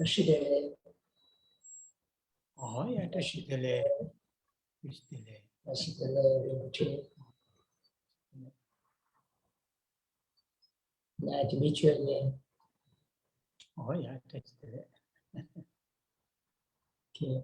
Shidele. Oh, yeah, the Shidele. Shidele. Shidele Rinpoche. Ngài to be chuyện nhé. Oh, yeah, that's the. Okay.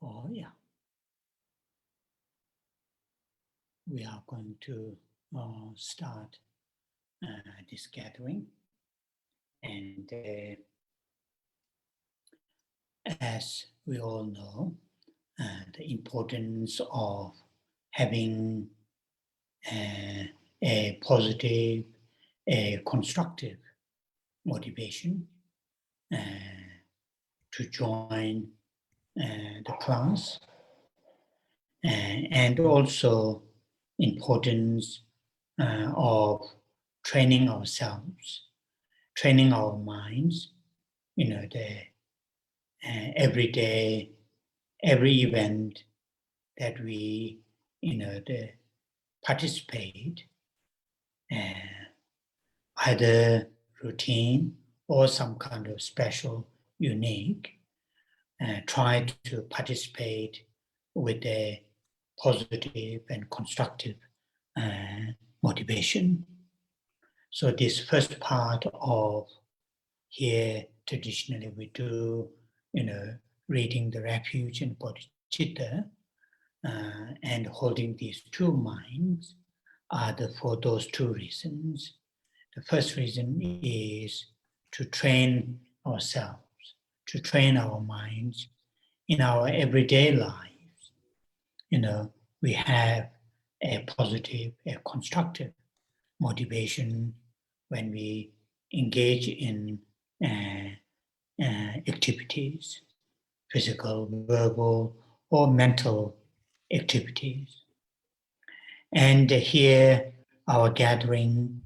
Oh, yeah. We are going to start this gathering. And as we all know, the importance of having a positive, a constructive motivation to join the class, and also importance of training ourselves, training our minds, the everyday, every event that we, participate, either routine or some kind of special, unique, try to participate with a positive and constructive motivation. So this first part of here, traditionally we do, reading the refuge and bodhicitta, and holding these two minds are for those two reasons. The first reason is to train ourselves, to train our minds in our everyday lives. We have a positive, a constructive motivation when we engage in activities, physical, verbal, or mental activities. And here, our gathering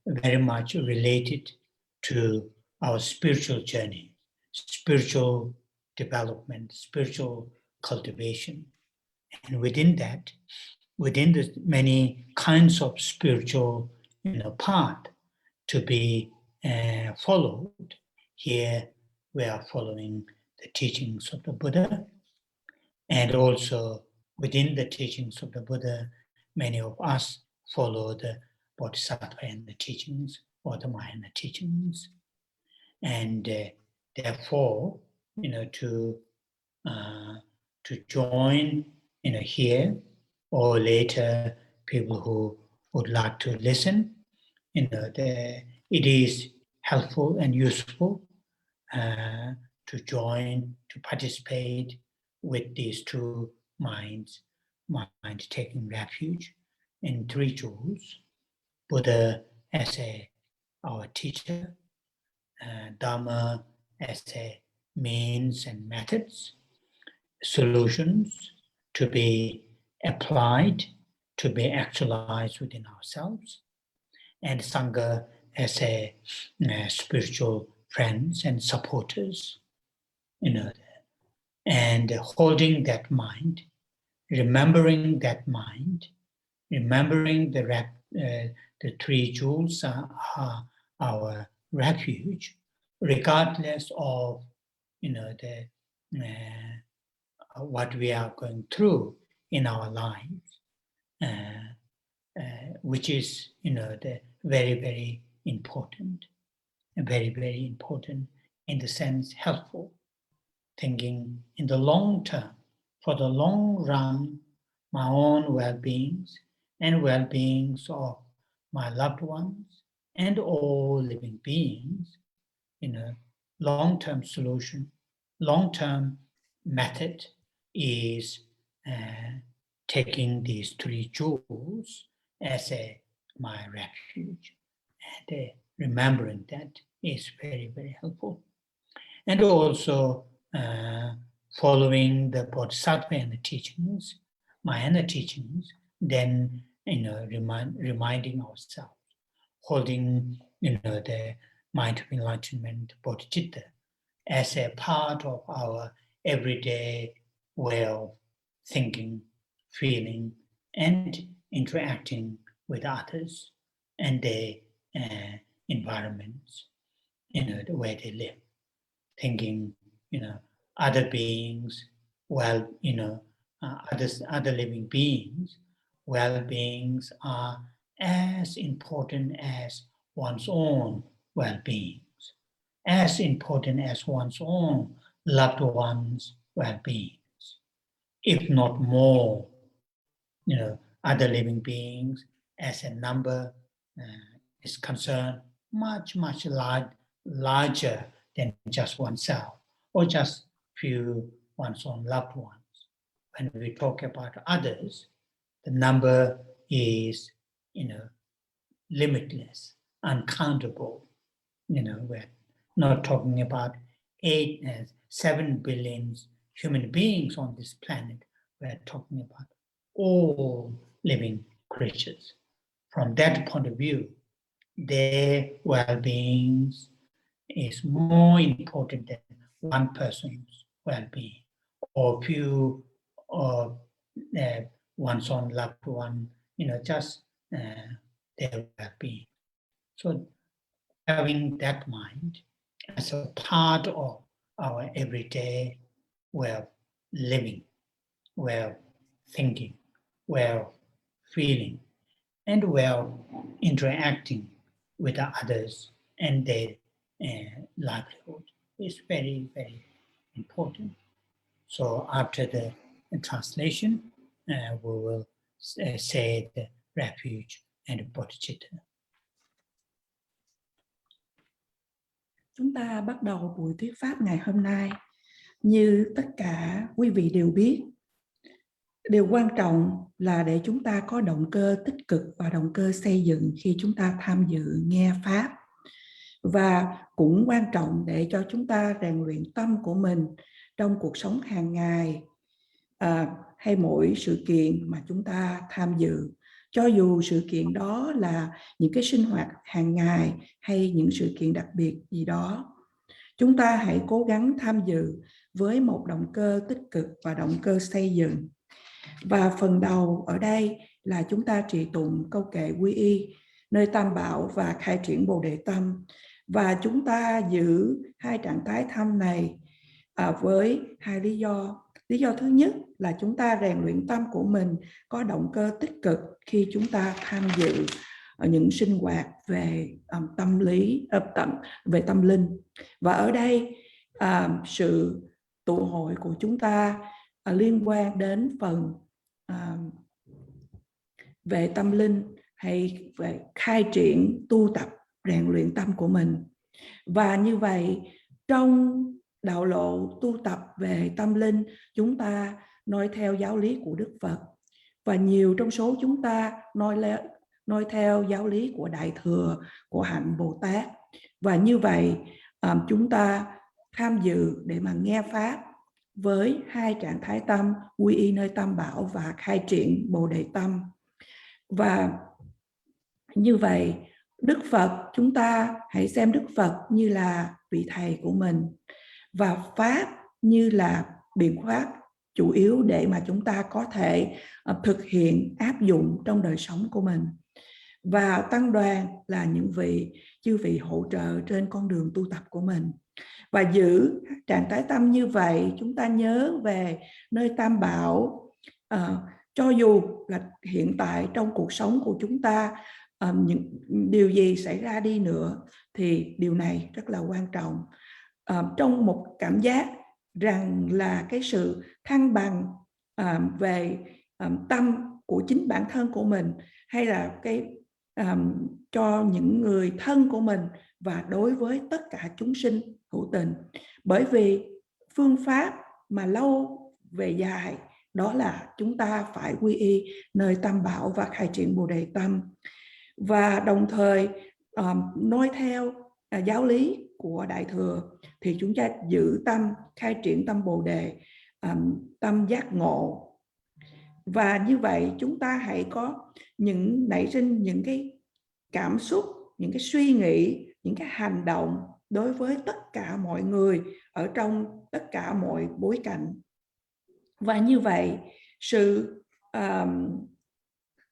very much related to our spiritual journey, spiritual development, spiritual cultivation. And within that, within the many kinds of spiritual path to be followed, here we are following the teachings of the Buddha, and also within the teachings of the Buddha, many of us follow the Bodhisattva and the teachings, or the Mahayana teachings. And therefore, to join, here, or later, people who would like to listen, it is helpful and useful to join, to participate with these two minds, mind taking refuge in three jewels, Buddha as our teacher, Dharma as a means and methods, solutions to be applied, to be actualized within ourselves, and Sangha as a spiritual friends and supporters, and holding that mind, remembering that mind, remembering the three jewels are our refuge, regardless of the what we are going through in our lives, which is, the very, very important, very, very important in the sense helpful, thinking in the long term, for the long run, my own well-beings and well-beings of my loved ones and all living beings, long-term solution, long-term method is taking these three jewels as my refuge, and remembering that is very, very helpful. And also following the Bodhisattva and the teachings, Mahayana teachings, then reminding ourselves, holding the mind of enlightenment, bodhicitta, as a part of our everyday way of thinking, feeling, and interacting with others and their environments, the way they live. Thinking, other beings, other living beings, well-beings are as important as one's own well-beings, as important as one's own loved ones' well-beings, if not more. Other living beings, as a number is concerned, much, much larger than just oneself, or just few one's own loved ones. When we talk about others, the number is, limitless, uncountable. We're not talking about 7 billion human beings on this planet. We're talking about all living creatures. From that point of view, their well-beings is more important than one person's well-being, or few of one's own loved one, just their well-being. So having that mind as a part of our everyday way of living, way of thinking, way of feeling, and way of interacting with others and their livelihood is very, very important. So after the translation, we will say the refuge and bodhicitta. Chúng ta bắt đầu buổi thuyết pháp ngày hôm nay. Như tất cả quý vị đều biết, điều quan trọng là để chúng ta có động cơ tích cực và động cơ xây dựng khi chúng ta tham dự nghe pháp. Và cũng quan trọng để cho chúng ta rèn luyện tâm của mình trong cuộc sống hàng ngày hay mỗi sự kiện mà chúng ta tham dự. Cho dù sự kiện đó là những cái sinh hoạt hàng ngày hay những sự kiện đặc biệt gì đó, chúng ta hãy cố gắng tham dự với một động cơ tích cực và động cơ xây dựng. Và phần đầu ở đây là chúng ta trì tụng câu kệ quy y, nơi Tam Bảo và khai triển Bồ Đề Tâm. Và chúng ta giữ hai trạng thái tâm này với hai lý do. Lý do thứ nhất là chúng ta rèn luyện tâm của mình có động cơ tích cực khi chúng ta tham dự những sinh hoạt về tâm lý, về tâm linh. Và ở đây sự tụ hội của chúng ta liên quan đến phần về tâm linh hay về khai triển tu tập rèn luyện tâm của mình. Và như vậy trong đạo lộ tu tập về tâm linh, chúng ta noi theo giáo lý của Đức Phật, và nhiều trong số chúng ta noi theo giáo lý của Đại Thừa, của Hạnh Bồ Tát. Và như vậy chúng ta tham dự để mà nghe pháp với hai trạng thái tâm quy y nơi Tam Bảo và khai triển Bồ Đề Tâm. Và như vậy Đức Phật, chúng ta hãy xem Đức Phật như là vị thầy của mình, và pháp như là biện pháp chủ yếu để mà chúng ta có thể thực hiện, áp dụng trong đời sống của mình. Và tăng đoàn là những chư vị hỗ trợ trên con đường tu tập của mình. Và giữ trạng thái tâm như vậy, chúng ta nhớ về nơi Tam Bảo. Cho dù là hiện tại trong cuộc sống của chúng ta những điều gì xảy ra đi nữa thì điều này rất là quan trọng. Trong một cảm giác rằng là cái sự thăng bằng về tâm của chính bản thân của mình, hay là cái cho những người thân của mình và đối với tất cả chúng sinh hữu tình. Bởi vì phương pháp mà lâu về dài đó là chúng ta phải quy y nơi Tam Bảo và khai triển Bồ Đề Tâm. Và đồng thời nói theo giáo lý của Đại Thừa thì chúng ta giữ tâm khai triển tâm Bồ Đề, tâm giác ngộ. Và như vậy chúng ta hãy có nảy sinh những cái cảm xúc, những cái suy nghĩ, những cái hành động đối với tất cả mọi người ở trong tất cả mọi bối cảnh. Và như vậy sự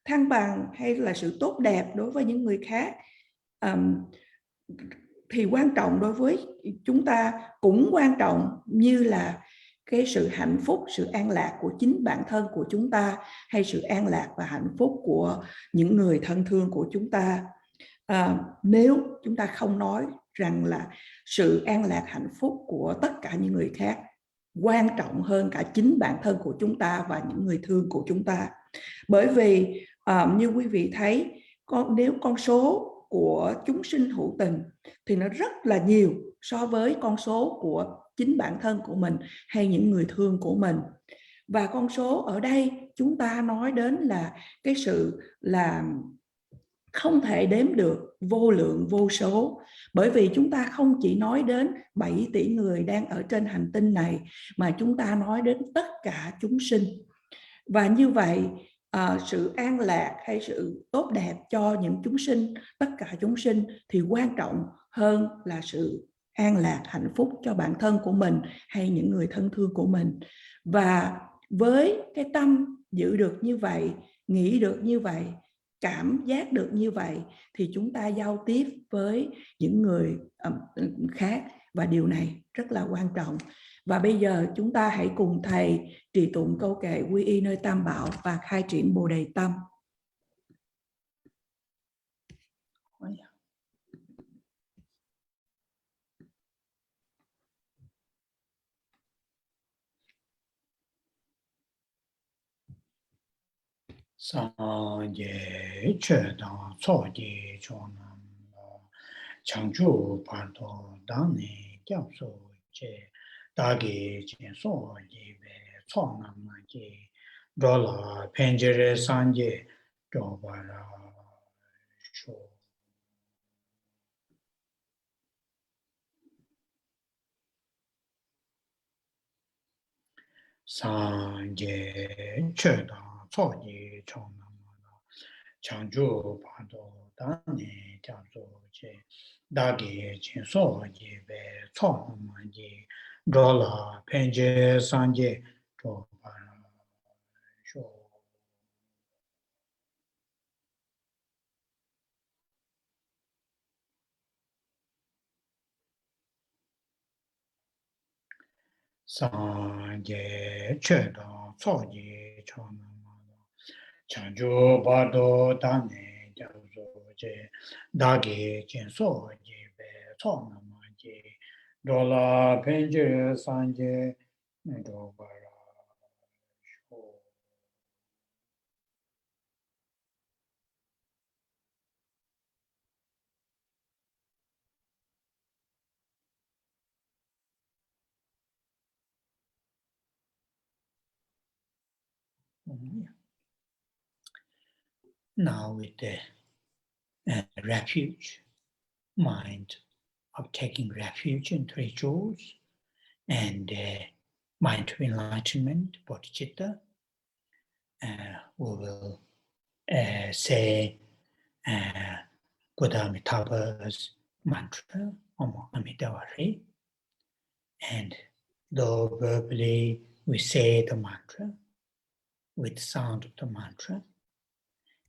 thăng bằng hay là sự tốt đẹp đối với những người khác thì quan trọng đối với chúng ta, cũng quan trọng như là cái sự hạnh phúc, sự an lạc của chính bản thân của chúng ta, hay sự an lạc và hạnh phúc của những người thân thương của chúng ta. Nếu chúng ta không nói rằng là sự an lạc hạnh phúc của tất cả những người khác quan trọng hơn cả chính bản thân của chúng ta và những người thương của chúng ta. Bởi vì như quý vị thấy, nếu con số của chúng sinh hữu tình thì nó rất là nhiều so với con số của chính bản thân của mình hay những người thương của mình. Và con số ở đây chúng ta nói đến là cái sự là không thể đếm được, vô lượng vô số. Bởi vì chúng ta không chỉ nói đến 7 tỷ người đang ở trên hành tinh này, mà chúng ta nói đến tất cả chúng sinh. Và như vậy sự an lạc hay sự tốt đẹp cho những chúng sinh, tất cả chúng sinh thì quan trọng hơn là sự an lạc hạnh phúc cho bản thân của mình hay những người thân thương của mình. Và với cái tâm giữ được như vậy, nghĩ được như vậy, cảm giác được như vậy thì chúng ta giao tiếp với những người khác, và điều này rất là quan trọng. Và bây giờ chúng ta hãy cùng thầy trì tụng câu kệ quy y nơi Tam Bảo và khai triển Bồ Đề Tâm. Sa ye che da so ye cho nam chang ju pa do da ne kyao so che da ge chen so ye be cho nam ma ye do la penjere san ye do ba ra sho sa ye che da so ye cho nam 장주 파도 단에 잡죠 제 다게 진소 예배 총만지 돌아 펜제 산제 또 쇼 산제 최도 소지 총 장주 파도 단에 잡죠 제 다게 진소 예배 총만지 돌아 펜제 산제 또 Now with the refuge, mind of taking refuge in three jewels, and mind of enlightenment, bodhicitta, we will say Buddha Amitabha's mantra, Om Amitabha, and though verbally we say the mantra with the sound of the mantra,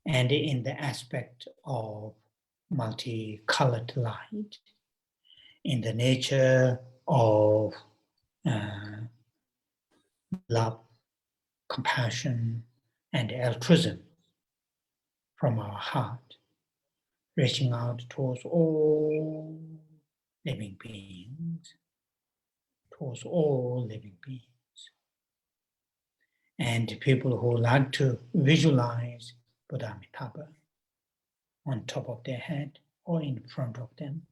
and in the aspect of multicolored light, in the nature of love, compassion, and altruism from our heart, reaching out towards all living beings, towards all living beings. And people who like to visualize Buddha Amitabha on top of their head or in front of them,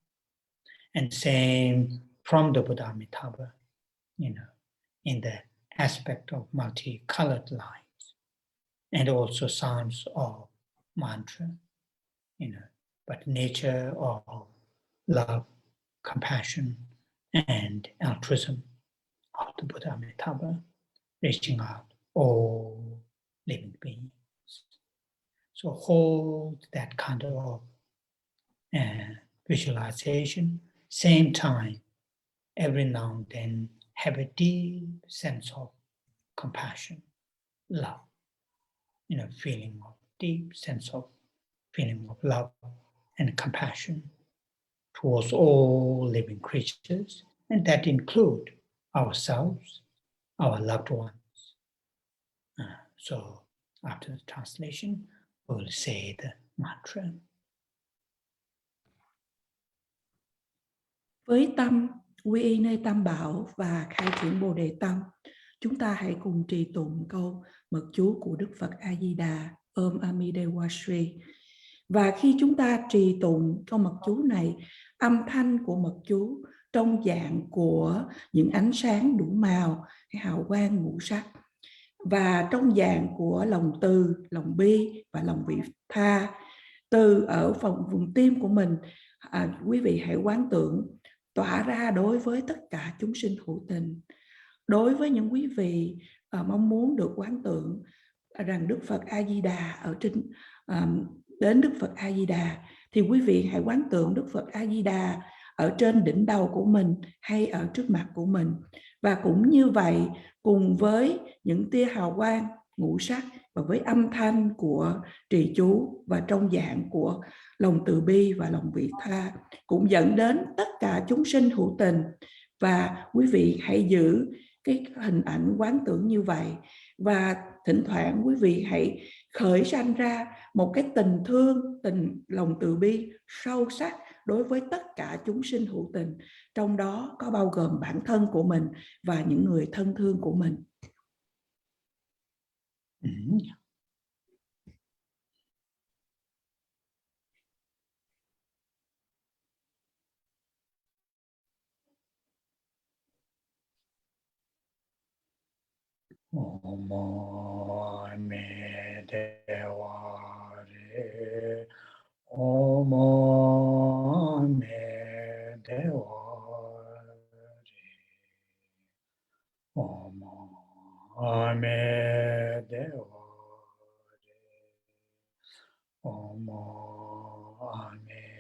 and same from the Buddha Amitabha, in the aspect of multicolored lines, and also sounds of mantra, but nature of love, compassion, and altruism of the Buddha Amitabha, reaching out all living beings. So hold that kind of visualization, same time, every now and then have a deep sense of compassion, love, feeling of deep sense of feeling of love and compassion towards all living creatures, and that include ourselves, our loved ones. So after the translation, we will say the mantra. Với tâm quy y nơi Tam Bảo và khai triển Bồ Đề tâm, chúng ta hãy cùng trì tụng câu mật chú của Đức Phật A Di Đà, Om Amidewa Shri. Và khi chúng ta trì tụng câu mật chú này, âm thanh của mật chú trong dạng của những ánh sáng đủ màu, hào quang ngũ sắc, và trong dạng của lòng từ, lòng bi và lòng vị tha, từ ở vùng tim của mình, quý vị hãy quán tưởng tỏa ra đối với tất cả chúng sinh hữu tình. Đối với những quý vị mong muốn được quán tưởng rằng Đức Phật A Di Đà ở trên đến Đức Phật A Di Đà, thì quý vị hãy quán tưởng Đức Phật A Di Đà ở trên đỉnh đầu của mình hay ở trước mặt của mình. Và cũng như vậy, cùng với những tia hào quang ngũ sắc và với âm thanh của trì chú và trong dạng của lòng từ bi và lòng vị tha, cũng dẫn đến tất cả chúng sinh hữu tình. Và quý vị hãy giữ cái hình ảnh quán tưởng như vậy, và thỉnh thoảng quý vị hãy khởi sanh ra một cái tình thương, lòng từ bi sâu sắc đối với tất cả chúng sinh hữu tình, trong đó có bao gồm bản thân của mình và những người thân thương của mình. Om Amidewa Re, Om Amidewa Re, Om Amidewa Re, Om Amidewa,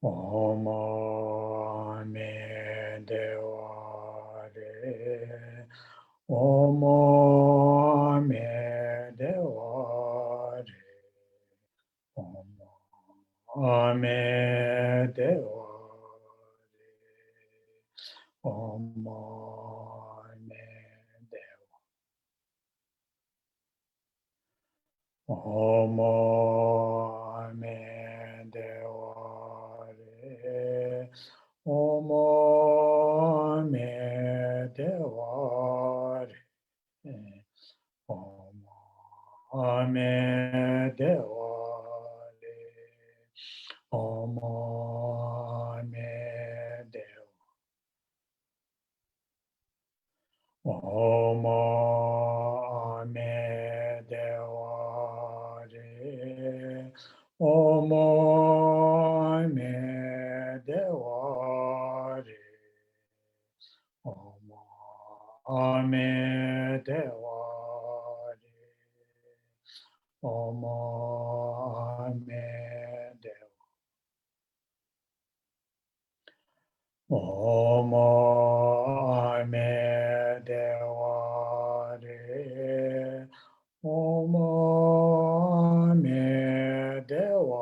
Om Amidewa Re, Om Amidewa Re, Om Amidewa Re, Om Amidewa, Om Amidewa Re, Om Amidewa Re, Om Amidewa Re, Om Amidewa, Om Amidewa Re, Om Amidewa Re, Om Amidewa Re, Om Amidewa, Om Amidewa Re, Om Amidewa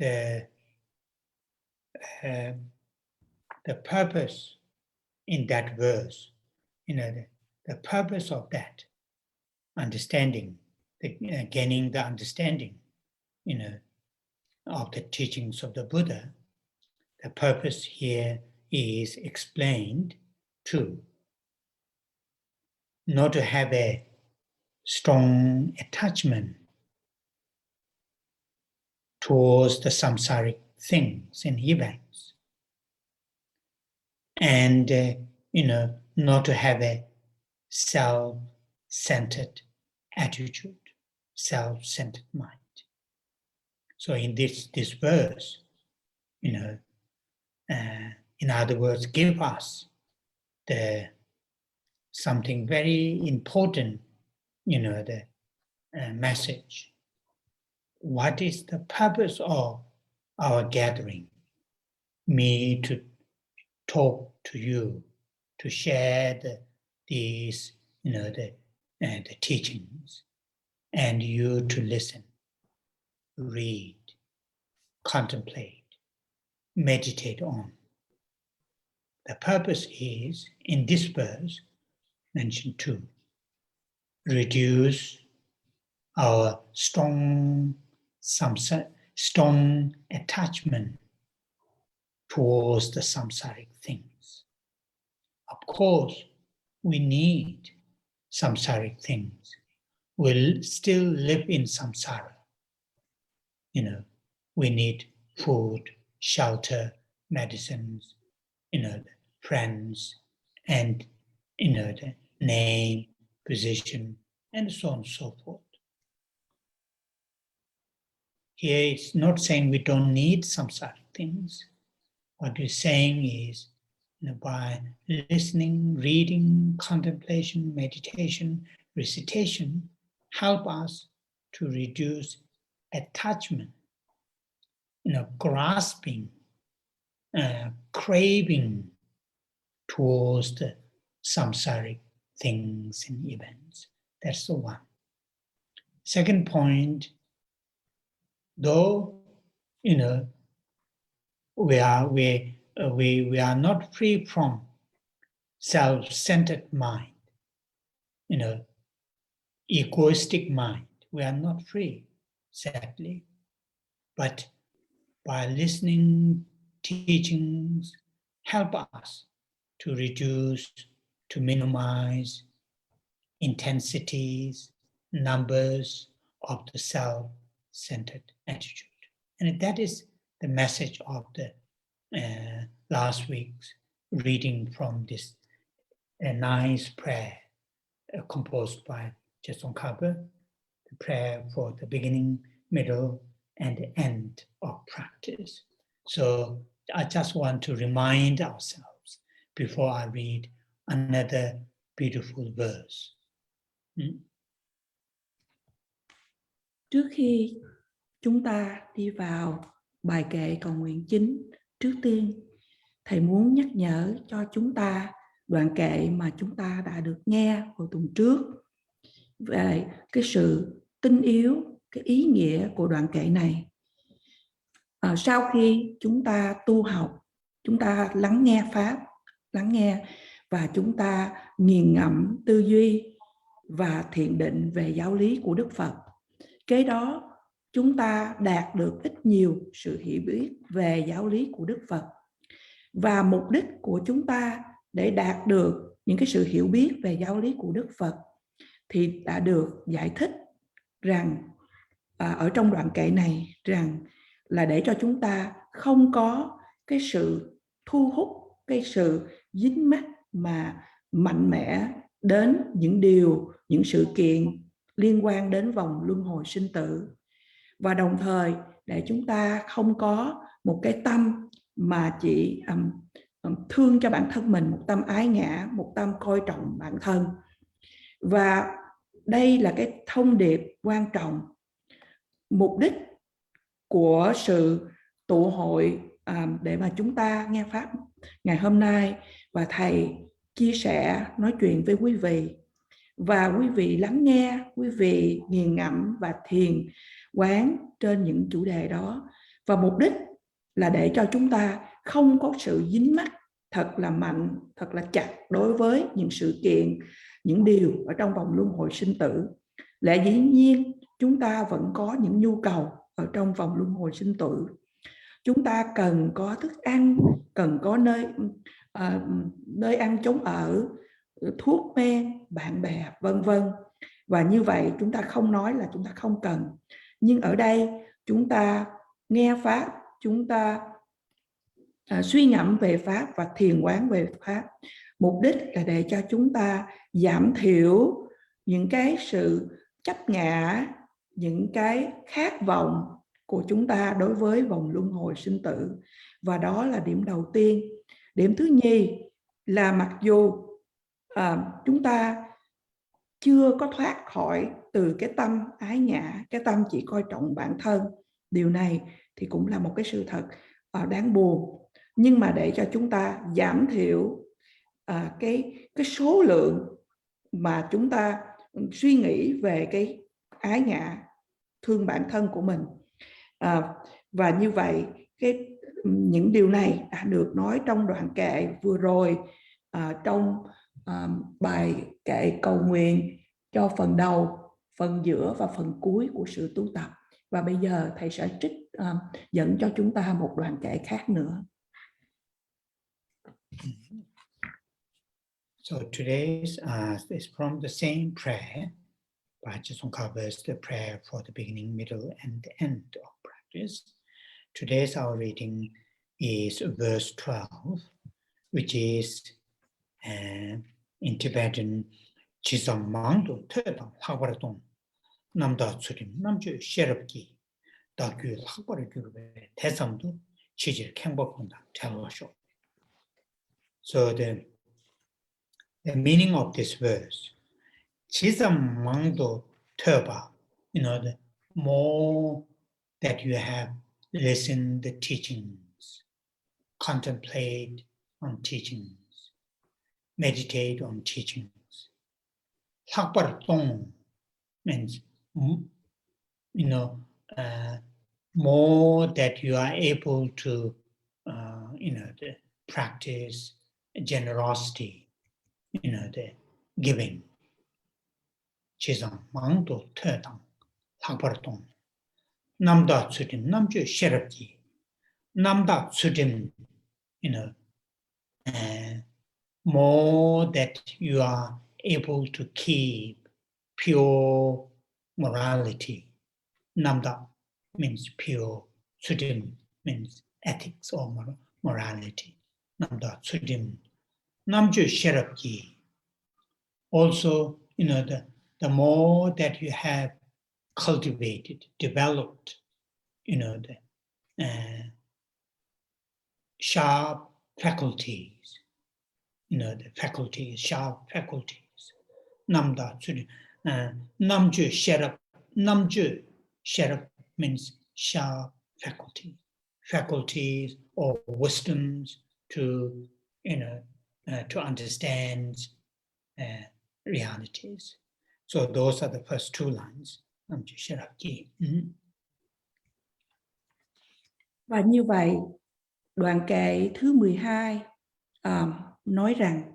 the purpose in that verse, the purpose of that understanding, gaining the understanding, of the teachings of the Buddha, the purpose here is explained to not to have a strong attachment towards the samsaric things and events, and not to have a self-centered attitude, self-centered mind. So in this verse, in other words, give us something very important, the message. What is the purpose of our gathering? Me to talk to you, to share these, the teachings, and you to listen, read, contemplate, meditate on. The purpose is, in this verse, mentioned too, reduce our strong attachment towards the samsaric things. Of course, we need samsaric things. We'll still live in samsara. We need food, shelter, medicines, friends, and the name, position, and so on and so forth. Here it's not saying we don't need samsaric things. What we're saying is, by listening, reading, contemplation, meditation, recitation, help us to reduce attachment, grasping, craving towards the samsaric things and events. That's the one. Second point, though, we are not free from self-centered mind, egoistic mind. We are not free, sadly. But by listening, teachings help us to reduce, to minimize intensities, numbers of the self-centered attitude. And that is the message of the last week's reading from this nice prayer composed by Tsongkhapa, the prayer for the beginning, middle, and the end of practice. So I just want to remind ourselves before I read another beautiful verse. Trước khi chúng ta đi vào bài kệ cầu nguyện chính, trước tiên Thầy muốn nhắc nhở cho chúng ta đoạn kệ mà chúng ta đã được nghe vào tuần trước về cái sự tinh yếu, cái ý nghĩa của đoạn kệ này. Sau khi chúng ta tu học, chúng ta lắng nghe Pháp, lắng nghe và chúng ta nghiền ngẫm tư duy và thiền định về giáo lý của Đức Phật. Kế đó chúng ta đạt được ít nhiều sự hiểu biết về giáo lý của Đức Phật. Và mục đích của chúng ta để đạt được những cái sự hiểu biết về giáo lý của Đức Phật thì đã được giải thích rằng ở trong đoạn kệ này rằng là để cho chúng ta không có cái sự thu hút, cái sự dính mắc mà mạnh mẽ đến những điều, những sự kiện liên quan đến vòng luân hồi sinh tử. Và đồng thời để chúng ta không có một cái tâm mà chỉ thương cho bản thân mình, một tâm ái ngã, một tâm coi trọng bản thân. Và đây là cái thông điệp quan trọng. Mục đích của sự tụ hội để mà chúng ta nghe Pháp ngày hôm nay và Thầy chia sẻ, nói chuyện với quý vị. Và quý vị lắng nghe, quý vị nghiền ngẫm và thiền quán trên những chủ đề đó. Và mục đích là để cho chúng ta không có sự dính mắc thật là mạnh, thật là chặt đối với những sự kiện, những điều ở trong vòng luân hồi sinh tử. Lẽ dĩ nhiên chúng ta vẫn có những nhu cầu ở trong vòng luân hồi sinh tử. Chúng ta cần có thức ăn, cần có nơi ăn chốn ở, thuốc men, bạn bè, vân vân. Và như vậy chúng ta không nói là chúng ta không cần. Nhưng ở đây chúng ta nghe Pháp, chúng ta suy ngẫm về Pháp và thiền quán về Pháp. Mục đích là để cho chúng ta giảm thiểu những cái sự chấp ngã, những cái khát vọng của chúng ta đối với vòng luân hồi sinh tử. Và đó là điểm đầu tiên. Điểm thứ nhì là mặc dù chúng ta chưa có thoát khỏi từ cái tâm ái ngã, cái tâm chỉ coi trọng bản thân. Điều này thì cũng là một cái sự thật đáng buồn. Nhưng mà để cho chúng ta giảm thiểu cái số lượng mà chúng ta suy nghĩ về cái ái ngã, thương bản thân của mình. Và như vậy những điều này đã được nói trong đoạn kệ vừa rồi, trong bài kệ cầu nguyện cho phần đầu, phần giữa và phần cuối của sự tu tập. Và bây giờ thầy sẽ trích dẫn cho chúng ta một đoạn kệ khác nữa. So today's is from the same prayer, but just covers the prayer for the beginning, middle, and the end of practice. Today's our reading is verse 12, which is in Tibetan, 지성 망도 퇴당 학벌동 남다 수림 남주 셰럽기 다규 학벌의 교육에 대상도 취지를 행복한다 잘하셔. So the meaning of this verse, 지성 망도 퇴바, the more that you have listened the teachings, contemplate on teachings, meditate on teachings. 학벌동 means, more that you are able to, the practice generosity, the giving. 지성 망도 퇴당 학벌동 남다 수림 남주 셰럽기 남다 수림, more that you are able to keep pure morality. Namda means pure, sudim means ethics or morality. Namda sudim. Namju sherabki. Also, the more that you have cultivated, developed, the sharp faculties, the faculties, sharp faculties. Namda sudim. Namju sherab means sharp faculties or wisdoms to to understand realities. So those are the first two lines. Namju sherab ki. Và như vậy, đoạn kệ thứ 12 nói rằng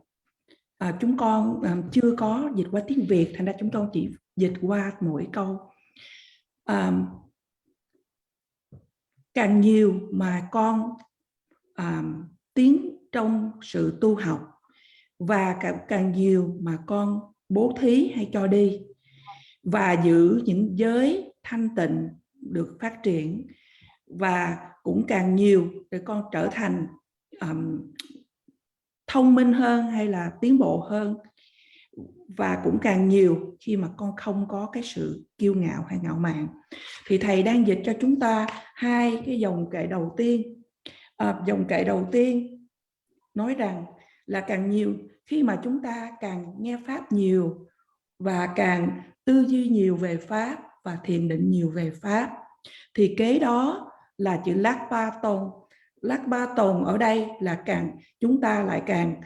chúng con chưa có dịch qua tiếng Việt, thành ra chúng con chỉ dịch qua mỗi câu. Càng nhiều mà con tiến trong sự tu học và càng nhiều mà con bố thí hay cho đi và giữ những giới thanh tịnh được phát triển, và cũng càng nhiều để con trở thành thông minh hơn hay là tiến bộ hơn, và cũng càng nhiều khi mà con không có cái sự kiêu ngạo hay ngạo mạn. Thì thầy đang dịch cho chúng ta hai cái dòng kệ đầu tiên. Dòng kệ đầu tiên nói rằng là càng nhiều, khi mà chúng ta càng nghe Pháp nhiều và càng tư duy nhiều về Pháp và thiền định nhiều về Pháp, thì kế đó là chữ Lakpa-tồn. Lakpa-tồn ở đây là chúng ta lại càng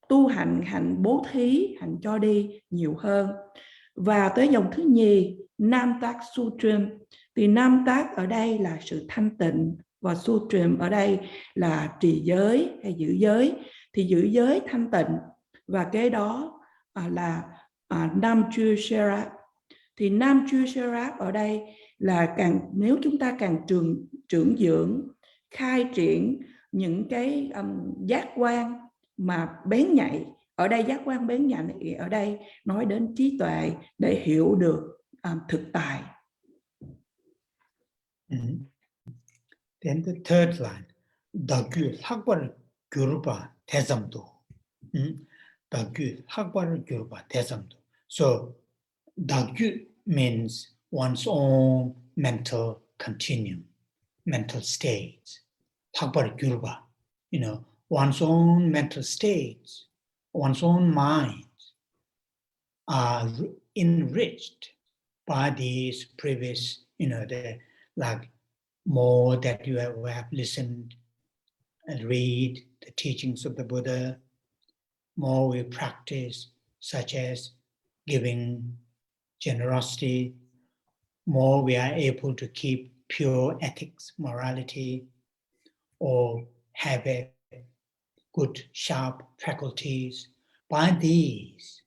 tu hạnh bố thí, hạnh cho đi nhiều hơn. Và tới dòng thứ nhì, Nam Tác Sutram, thì Nam Tác ở đây là sự thanh tịnh, và Sutrim ở đây là trì giới hay giữ giới, thì giữ giới thanh tịnh, và kế đó là Nam Chu Sherat. Thì Nam Chu Sherat ở đây là nếu chúng ta càng trưởng dưỡng, khai triển những cái giác quan mà bén nhạy. Ở đây giác quan bén nhạy ở đây nói đến trí tuệ để hiểu được thực tại. Then the third line, Dagyu Hakbar Gyurpa Tezamdo. Dagyu Hakbar Gyurpa Tezamdo. So Dagyu means one's own mental continuum, mental states. Hakbar Gyurpa, one's own mental states, one's own minds are enriched by these previous, more that you have listened and read the teachings of the Buddha, more we practice, such as giving, generosity, more we are able to keep pure ethics, morality, or have a good, sharp faculties. By these,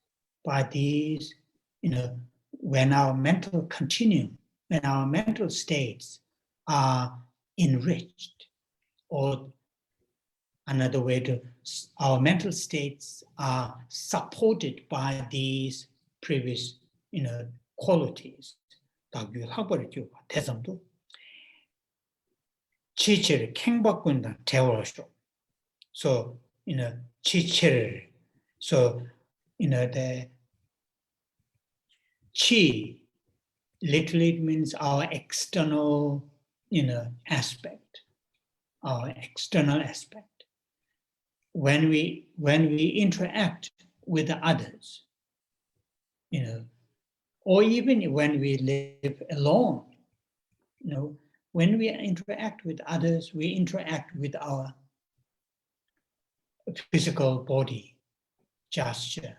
when our mental continuum, when our mental states are enriched, or another way to, our mental states are supported by these previous, qualities. 대상도 지체를 캥받고 있는 대화로. So, 지체를, so, the chi literally it means our external, aspect, our external aspect. When we interact with others, or even when we live alone, when we interact with others, we interact with our physical body, gesture,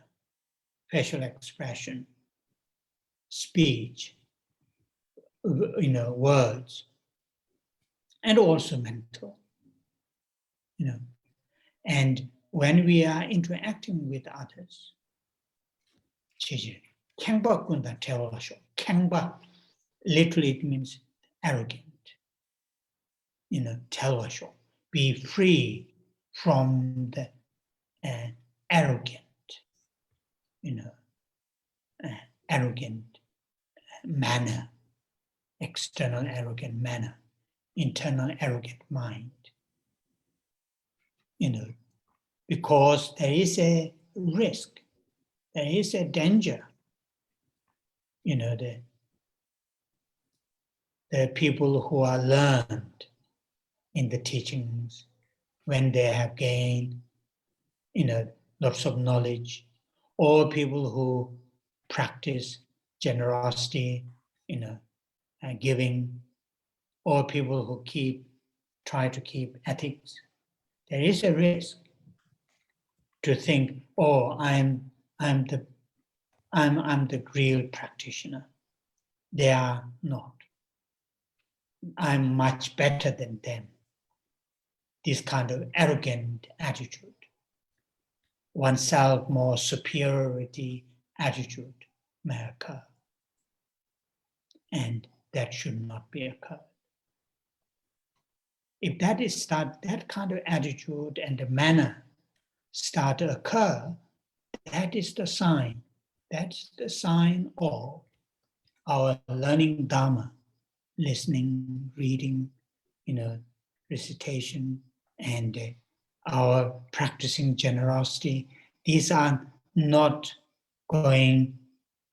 facial expression, speech, words, and also mental, And when we are interacting with others, Kangba literally it means arrogant. Be free from the arrogant, arrogant manner, external arrogant manner, internal arrogant mind. Because there is a risk, there is a danger. The people who are learned in the teachings, when they have gained, lots of knowledge, or people who practice generosity, giving, or people who try to keep ethics, there is a risk to think, oh, I'm the real practitioner. They are not. I'm much better than them. This kind of arrogant attitude, oneself more superiority attitude may occur. And that should not be occurred. If that kind of attitude and the manner start to occur, that is the sign. That's the sign of our learning Dharma, listening, reading, recitation, and our practicing generosity. These are not going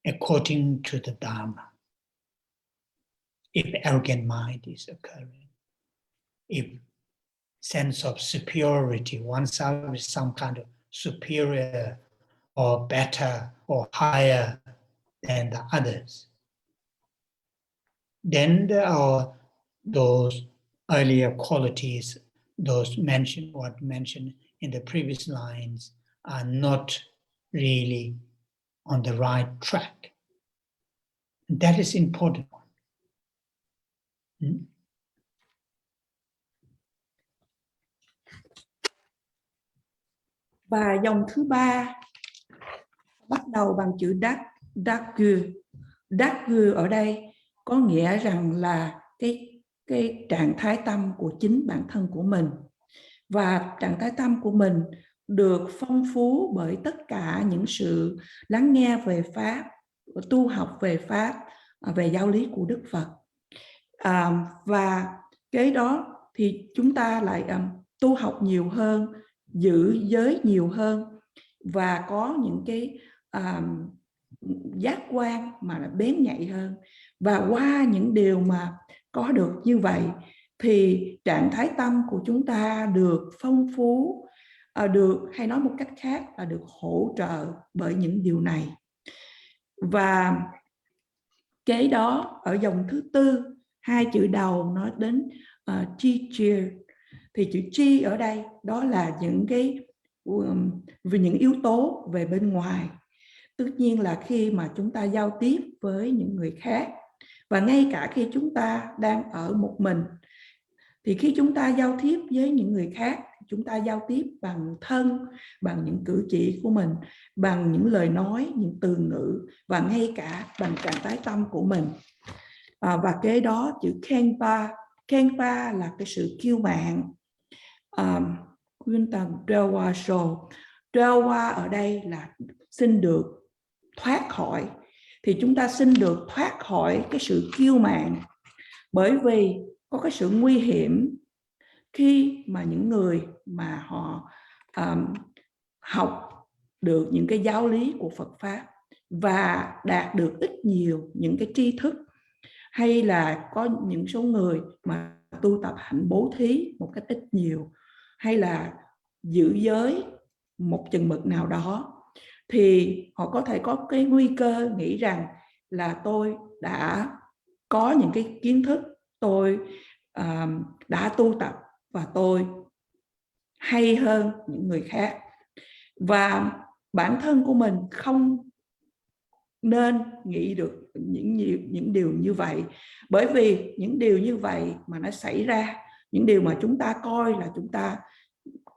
according to the Dharma. If arrogant mind is occurring, if sense of superiority, oneself is some kind of superior or better or higher than the others, then there are those earlier qualities, those mentioned in the previous lines, are not really on the right track. That is important one. Và dòng thứ ba bắt đầu bằng chữ Dagu. Dagu ở đây có nghĩa rằng là cái trạng thái tâm của chính bản thân của mình. Và trạng thái tâm của mình được phong phú bởi tất cả những sự lắng nghe về Pháp, tu học về Pháp, về giáo lý của Đức Phật. Và cái đó thì chúng ta lại tu học nhiều hơn, giữ giới nhiều hơn và có những cái giác quan mà là bén nhạy hơn. Và qua những điều mà có được như vậy thì trạng thái tâm của chúng ta được phong phú, được, hay nói một cách khác là được hỗ trợ bởi những điều này. Và cái đó ở dòng thứ tư, hai chữ đầu nói đến chi chia, thì chữ chi ở đây đó là những cái về những yếu tố về bên ngoài. Tất nhiên là khi mà chúng ta giao tiếp với những người khác, và ngay cả khi chúng ta đang ở một mình, thì khi chúng ta giao tiếp với những người khác, chúng ta giao tiếp bằng thân, bằng những cử chỉ của mình, bằng những lời nói, những từ ngữ, và ngay cả bằng trạng thái tâm của mình. Và cái đó chữ Khenpa là cái sự kiêu mạn. Quyên tầng Dewa Sho. Dewa ở đây là xin được thoát khỏi. Thì chúng ta xin được thoát khỏi cái sự kiêu mạn, bởi vì có cái sự nguy hiểm khi mà những người mà họ học được những cái giáo lý của Phật Pháp và đạt được ít nhiều những cái tri thức, hay là có những số người mà tu tập hạnh bố thí một cách ít nhiều, hay là giữ giới một chừng mực nào đó, thì họ có thể có cái nguy cơ nghĩ rằng là tôi đã có những cái kiến thức, tôi đã tu tập và tôi hay hơn những người khác. Và bản thân của mình không nên nghĩ được những điều như vậy, bởi vì những điều như vậy mà nó xảy ra, những điều mà chúng ta coi là chúng ta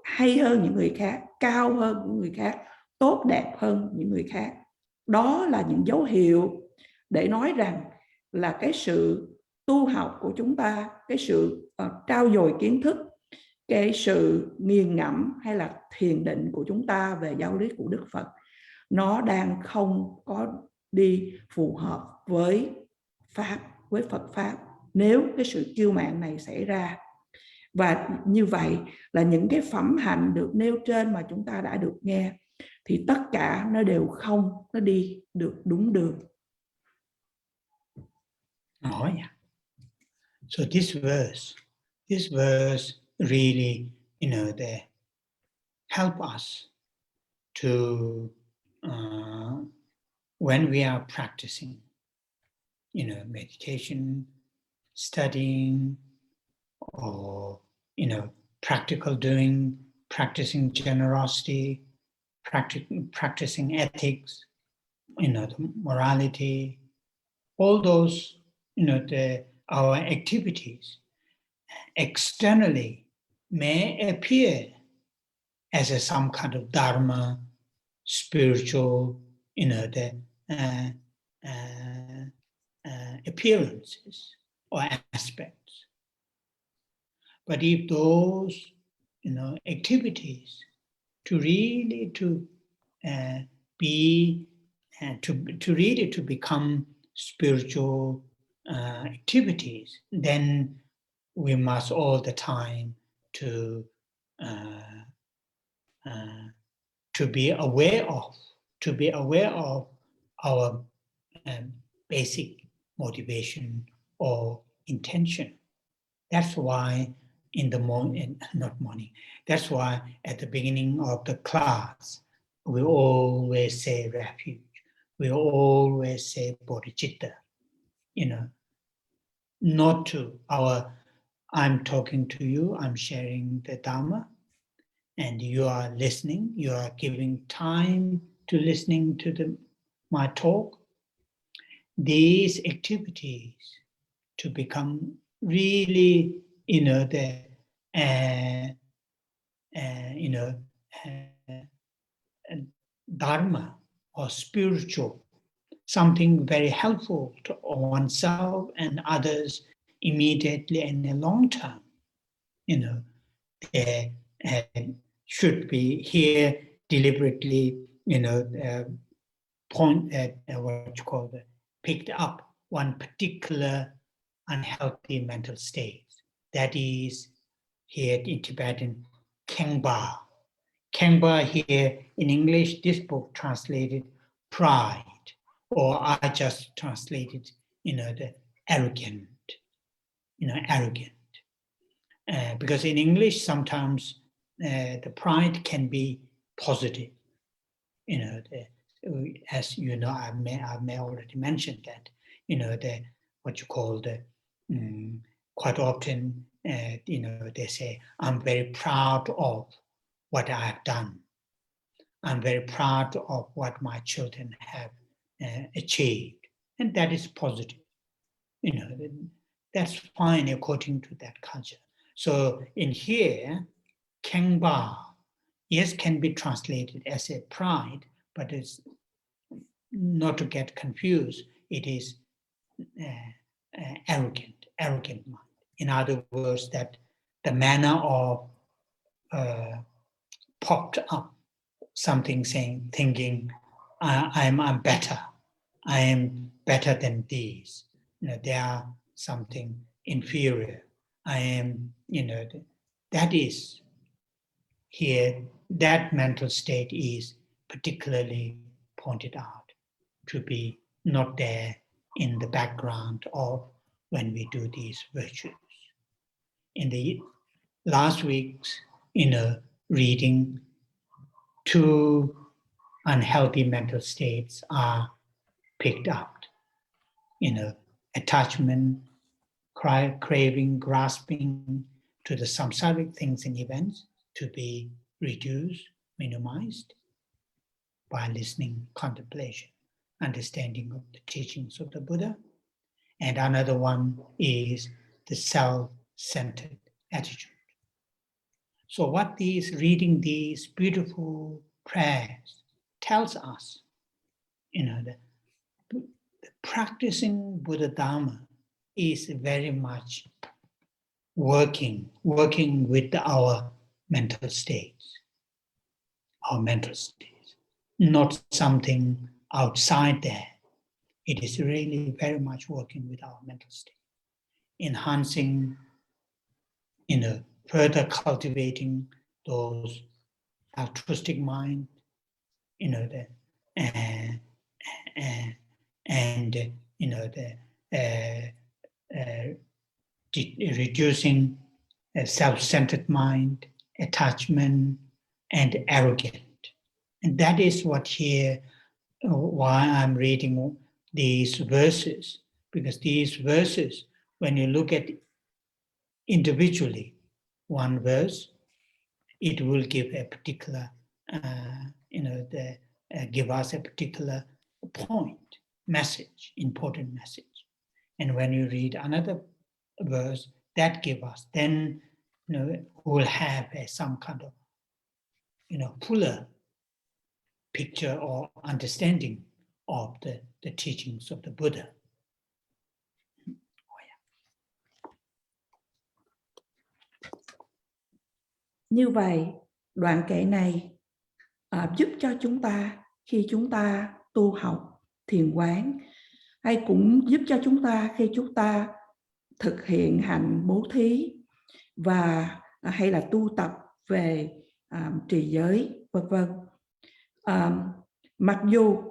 hay hơn những người khác, cao hơn những người khác, tốt đẹp hơn những người khác, đó là những dấu hiệu để nói rằng là cái sự tu học của chúng ta, cái sự trau dồi kiến thức, cái sự nghiền ngẫm hay là thiền định của chúng ta về giáo lý của Đức Phật, nó đang không có đi phù hợp với Pháp, với Phật Pháp, nếu cái sự kiêu mạn này xảy ra. Và như vậy là những cái phẩm hạnh được nêu trên mà chúng ta đã được nghe, thì tất cả nó đều không, nó đi được đúng đường. Oh yeah. So this verse really, they help us to when we are practicing, meditation, studying, or practical doing, practicing generosity, practicing ethics, the morality, all those, our activities externally may appear as some kind of dharma, spiritual, the appearances or aspects. But if those, activities to really to become spiritual activities, then we must all the time to be aware of our basic motivation or intention. That's why that's why at the beginning of the class, we always say refuge. We always say bodhicitta, not to I'm talking to you, I'm sharing the Dharma, and you are listening, you are giving time to listening to my talk. These activities to become really, dharma or spiritual, something very helpful to oneself and others immediately and in the long term, there should be here deliberately, picked up one particular unhealthy mental state. That is here in Tibetan, Kengba. Kengba here in English, this book translated pride, or I just translated, the arrogant, arrogant. Because in English, sometimes the pride can be positive. As you know, I may already mentioned that, quite often, they say, I'm very proud of what I have done. I'm very proud of what my children have achieved. And that is positive. That's fine according to that culture. So in here, Kengba, yes, can be translated as a pride, but it's not to get confused. It is arrogant mind. In other words, that the manner of popped up something saying, thinking, I'm better. I am better than these. They are something inferior. I am, that is here, that mental state is particularly pointed out to be not there in the background of when we do these virtues. In the last week's reading, 2 unhealthy mental states are picked up. Attachment, craving, grasping to the samsaric things and events to be reduced, minimized by listening, contemplation, understanding of the teachings of the Buddha. And another one is the self-centered attitude. So what reading these beautiful prayers tells us, the practicing Buddha Dharma is very much working with our mental states, not something outside there. It is really very much working with our mental state, enhancing, further cultivating those altruistic mind, reducing self-centered mind, attachment, and arrogant. And that is what here, why I'm reading these verses, because these verses, when you look at individually, one verse, it will give a particular, give us a particular point, message, important message. And when you read another verse, that give us, then we'll have some kind of, fuller picture or understanding of the teachings of the Buddha. Như vậy, đoạn kệ này giúp cho chúng ta khi chúng ta tu học thiền quán, hay cũng giúp cho chúng ta khi chúng ta thực hiện hành bố thí và hay là tu tập về trì giới, vân vân. Mặc dù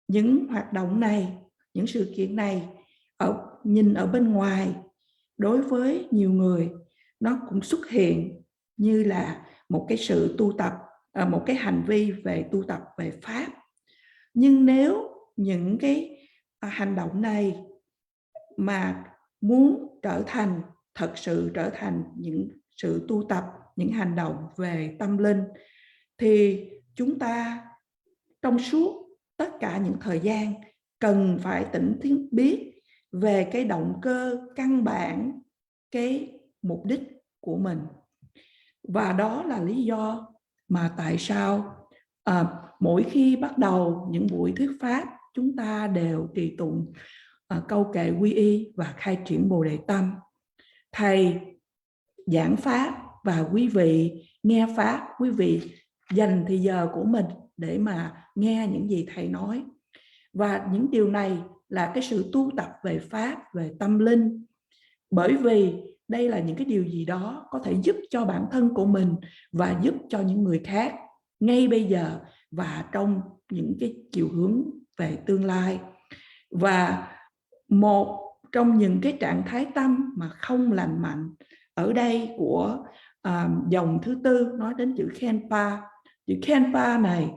những hoạt động này, những sự kiện này nhìn ở bên ngoài, đối với nhiều người nó cũng xuất hiện như là một cái sự tu tập, một cái hành vi về tu tập về pháp. Nhưng nếu những cái hành động này mà muốn thật sự trở thành những sự tu tập, những hành động về tâm linh, thì chúng ta trong suốt tất cả những thời gian cần phải tỉnh biết về cái động cơ căn bản, cái mục đích của mình. Và đó là lý do mà tại sao mỗi khi bắt đầu những buổi thuyết pháp, chúng ta đều trì tụng câu kệ quy y và khai triển Bồ Đề Tâm. Thầy giảng pháp và quý vị nghe pháp, quý vị dành thời giờ của mình để mà nghe những gì thầy nói. Và những điều này là cái sự tu tập về pháp, về tâm linh. Bởi vì đây là những cái điều gì đó có thể giúp cho bản thân của mình và giúp cho những người khác ngay bây giờ và trong những cái chiều hướng về tương lai. Và một trong những cái trạng thái tâm mà không lành mạnh ở đây của dòng thứ tư nói đến chữ Khenpa. Chữ Khenpa này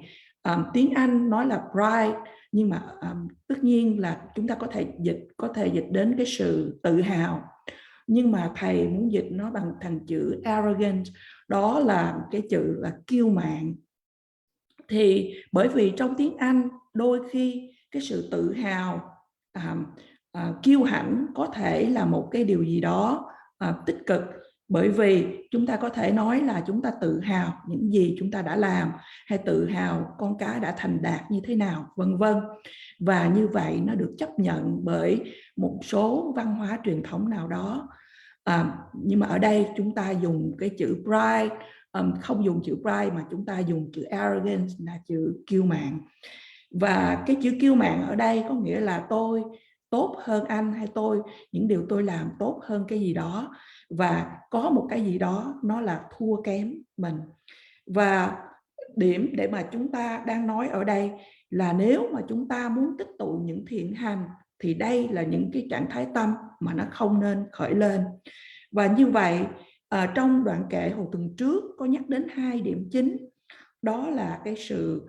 tiếng Anh nói là pride, nhưng mà tất nhiên là chúng ta có thể dịch đến cái sự tự hào. Nhưng mà thầy muốn dịch nó bằng thành chữ arrogant, đó là cái chữ là kiêu mạn. Thì bởi vì trong tiếng Anh đôi khi cái sự tự hào, kiêu hãnh có thể là một cái điều gì đó tích cực, bởi vì chúng ta có thể nói là chúng ta tự hào những gì chúng ta đã làm, hay tự hào con cái đã thành đạt như thế nào, vân vân. Và như vậy nó được chấp nhận bởi một số văn hóa truyền thống nào đó. Nhưng mà ở đây chúng ta dùng cái chữ pride, không dùng chữ pride mà chúng ta dùng chữ arrogance, là chữ kiêu mạn. Và cái chữ kiêu mạn ở đây có nghĩa là tôi tốt hơn anh, hay những điều tôi làm tốt hơn cái gì đó, và có một cái gì đó nó là thua kém mình. Và điểm để mà chúng ta đang nói ở đây là nếu mà chúng ta muốn tích tụ những thiện hành thì đây là những cái trạng thái tâm mà nó không nên khởi lên. Và như vậy trong đoạn kệ hồi tuần trước có nhắc đến 2 điểm chính, đó là cái sự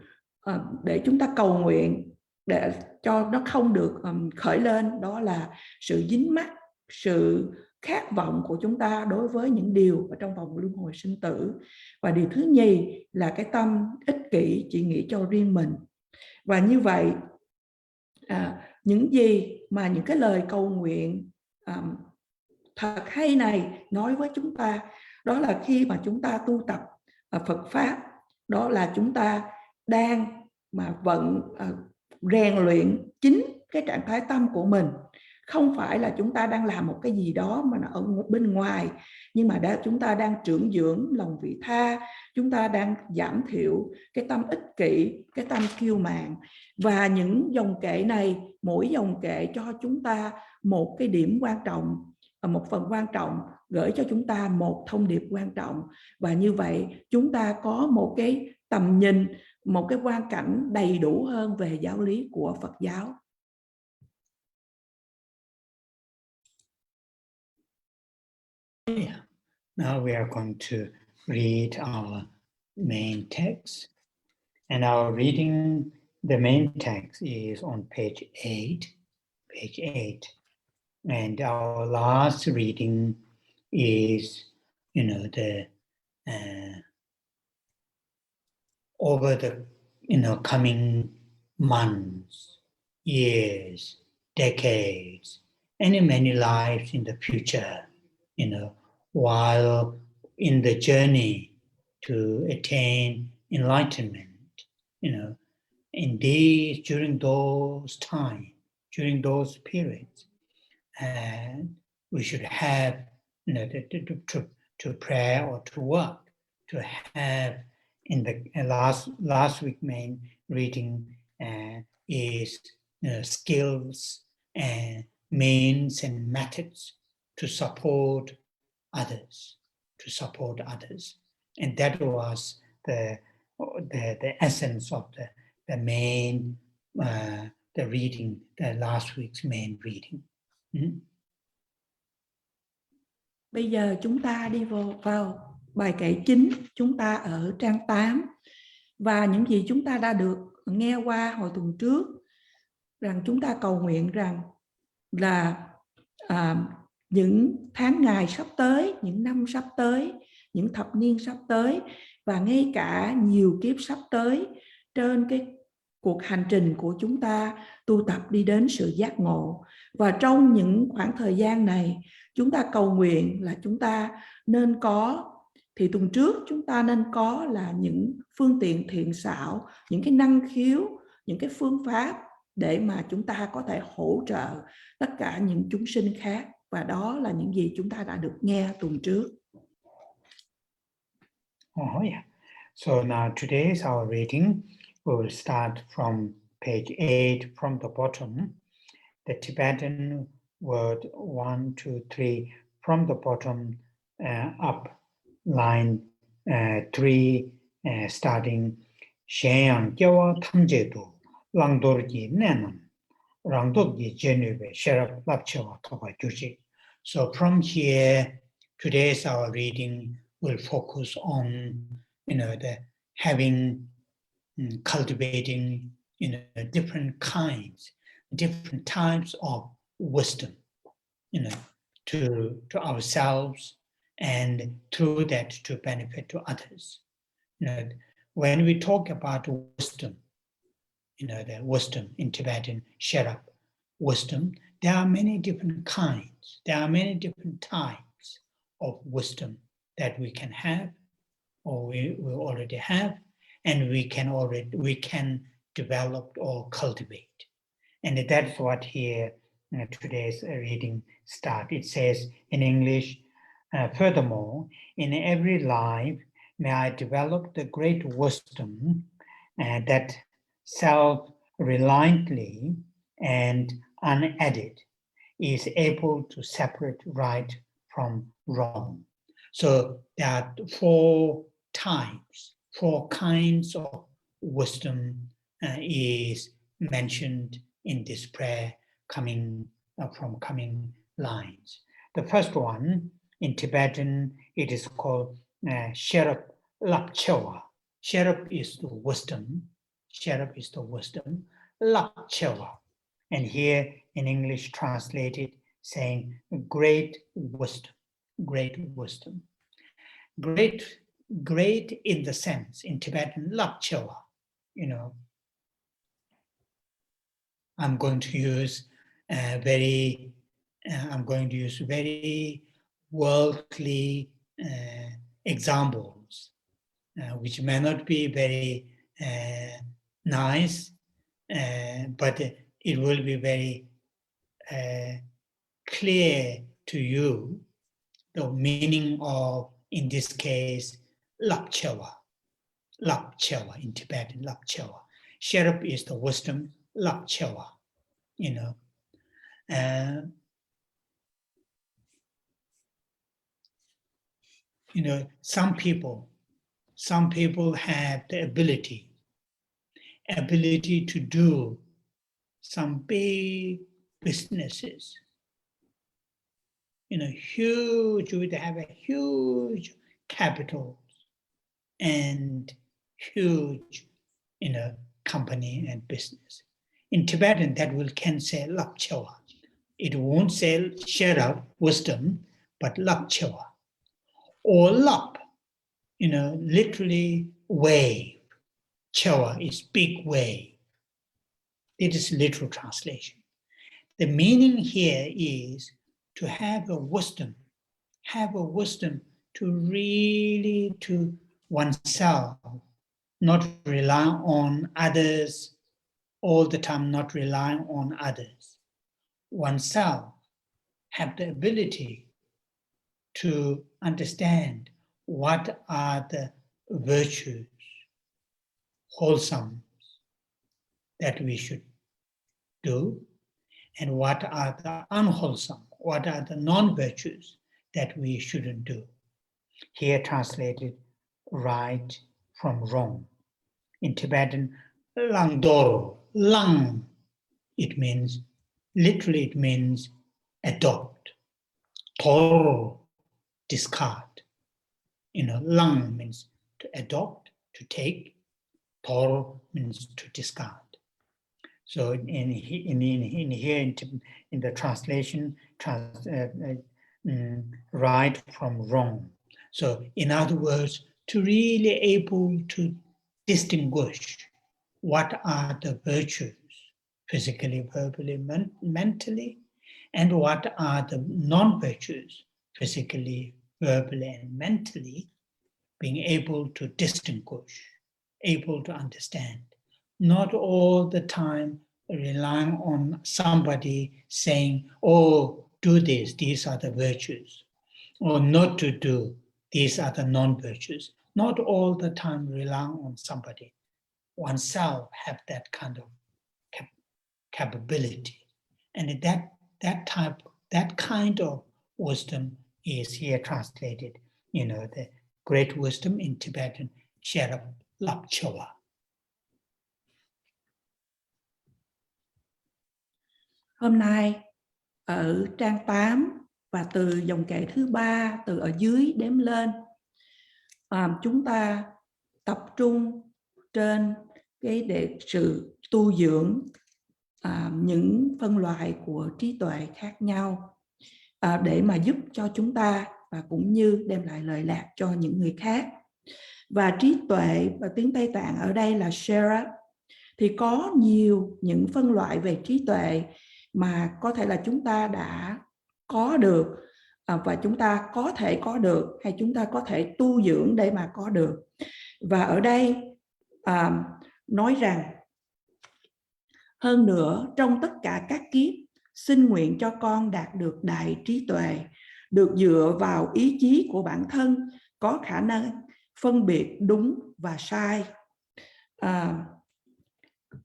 để chúng ta cầu nguyện để cho nó không được khởi lên, đó là sự dính mắc, sự khát vọng của chúng ta đối với những điều ở trong vòng luân hồi sinh tử. Và điều thứ nhì là cái tâm ích kỷ, chỉ nghĩ cho riêng mình. Và như vậy những gì mà những cái lời cầu nguyện thật hay này nói với chúng ta, đó là khi mà chúng ta tu tập Phật Pháp, đó là chúng ta đang mà rèn luyện chính cái trạng thái tâm của mình. Không phải là chúng ta đang làm một cái gì đó mà nó ở bên ngoài, nhưng mà chúng ta đang trưởng dưỡng lòng vị tha, chúng ta đang giảm thiểu cái tâm ích kỷ, cái tâm kiêu mạn. Và những dòng kệ này, mỗi dòng kệ cho chúng ta một cái điểm quan trọng, một phần quan trọng, gửi cho chúng ta một thông điệp quan trọng. Và như vậy chúng ta có một cái tầm nhìn, một cái quan cảnh đầy đủ hơn về giáo lý của Phật giáo. Yeah. Now we are going to read our main text. And our reading, the main text is on page 8. Page 8. And our last reading is, the over the, coming months, years, decades, and in many lives in the future, while in the journey to attain enlightenment, during those times, during those periods, and we should have, to pray or to work, to have. In the last week main reading is skills and means and methods to support others, and that was the essence of the main the reading, the last week's main reading. Bây giờ chúng ta đi vào bài kệ chính, chúng ta ở trang 8. Và những gì chúng ta đã được nghe qua hồi tuần trước, rằng chúng ta cầu nguyện rằng là những tháng ngày sắp tới, những năm sắp tới, những thập niên sắp tới, và ngay cả nhiều kiếp sắp tới, trên cái cuộc hành trình của chúng ta tu tập đi đến sự giác ngộ. Và trong những khoảng thời gian này, chúng ta cầu nguyện là chúng ta nên có thì tuần trước chúng ta nên có là những phương tiện thiện xảo, những cái năng khiếu, những cái phương pháp để mà chúng ta có thể hỗ trợ tất cả những chúng sinh khác. Và đó là những gì chúng ta đã được nghe tuần trước. Oh, yeah. So now today's our reading. We will start from page 8 from the bottom. The Tibetan word 1, 2, 3 from the bottom up, line 3, starting. Shenyang Gyawa Tamjedu Langdorji Nenam Rangdogji Geneve Sherab Lapchewa Toba Gyuji. So from here, today's our reading will focus on, the having, cultivating, different kinds, different types of wisdom, to ourselves, and through that to benefit to others. When we talk about wisdom, the wisdom in Tibetan, Sherab wisdom, there are many different kinds, there are many different types of wisdom that we can have, or we already have, and we can develop or cultivate. And that's what here today's reading start. It says in English, furthermore, in every life, may I develop the great wisdom that self-reliantly and unadded is able to separate right from wrong. So there are four kinds of wisdom is mentioned in this prayer coming lines. The first one, in Tibetan, it is called Sherab Lapchewa. Sherab is the wisdom. Sherab is the wisdom. Lapchewa. And here in English translated saying great wisdom. Great wisdom. Great in the sense, in Tibetan, Lapchewa. I'm going to use very worldly examples, which may not be very nice, but it will be very clear to you the meaning of, in this case, Lapchewa. Lapchewa in Tibetan, Lapchewa. Sherab is the wisdom, Lapchewa, some people have the ability to do some big businesses, huge, they have a huge capital and huge, company and business. In Tibetan, that can say Lapchewa. It won't say Sherab, wisdom, but Lapchewa. Or Lap, literally wave. Chewa is big wave. It is literal translation. The meaning here is to have a wisdom to really, to oneself, not rely on others all the time, not relying on others. Oneself have the ability to understand what are the virtues, wholesome, that we should do, and what are the unwholesome, what are the non-virtues that we shouldn't do. Here translated right from wrong. In Tibetan, Langdoro, Lang, literally it means adopt. Toro, discard. Lang means to adopt, to take. Toro means to discard. So in the translation, right from wrong. So in other words, to really able to distinguish what are the virtues, physically, verbally, mentally, and what are the non-virtues, physically, verbally, and mentally, being able to distinguish, able to understand. Not all the time relying on somebody saying, oh, do this, these are the virtues, or not to do, these are the non-virtues. Not all the time relying on somebody. Oneself have that kind of capability. And that kind of wisdom is here translated, the great wisdom in Tibetan, Sherab Lapchawa. Hôm nay ở trang 8 và từ dòng kệ thứ 3 từ ở dưới đếm lên, chúng ta tập trung trên để sự tu dưỡng những phân loại của trí tuệ khác nhau để mà giúp cho chúng ta và cũng như đem lại lợi lạc cho những người khác. Và trí tuệ và tiếng Tây Tạng ở đây là Sherab, thì có nhiều những phân loại về trí tuệ mà có thể là chúng ta đã có được và chúng ta có thể có được, hay chúng ta có thể tu dưỡng để mà có được. Và ở đây nói rằng hơn nữa, trong tất cả các kiếp, xin nguyện cho con đạt được đại trí tuệ, được dựa vào ý chí của bản thân, có khả năng phân biệt đúng và sai.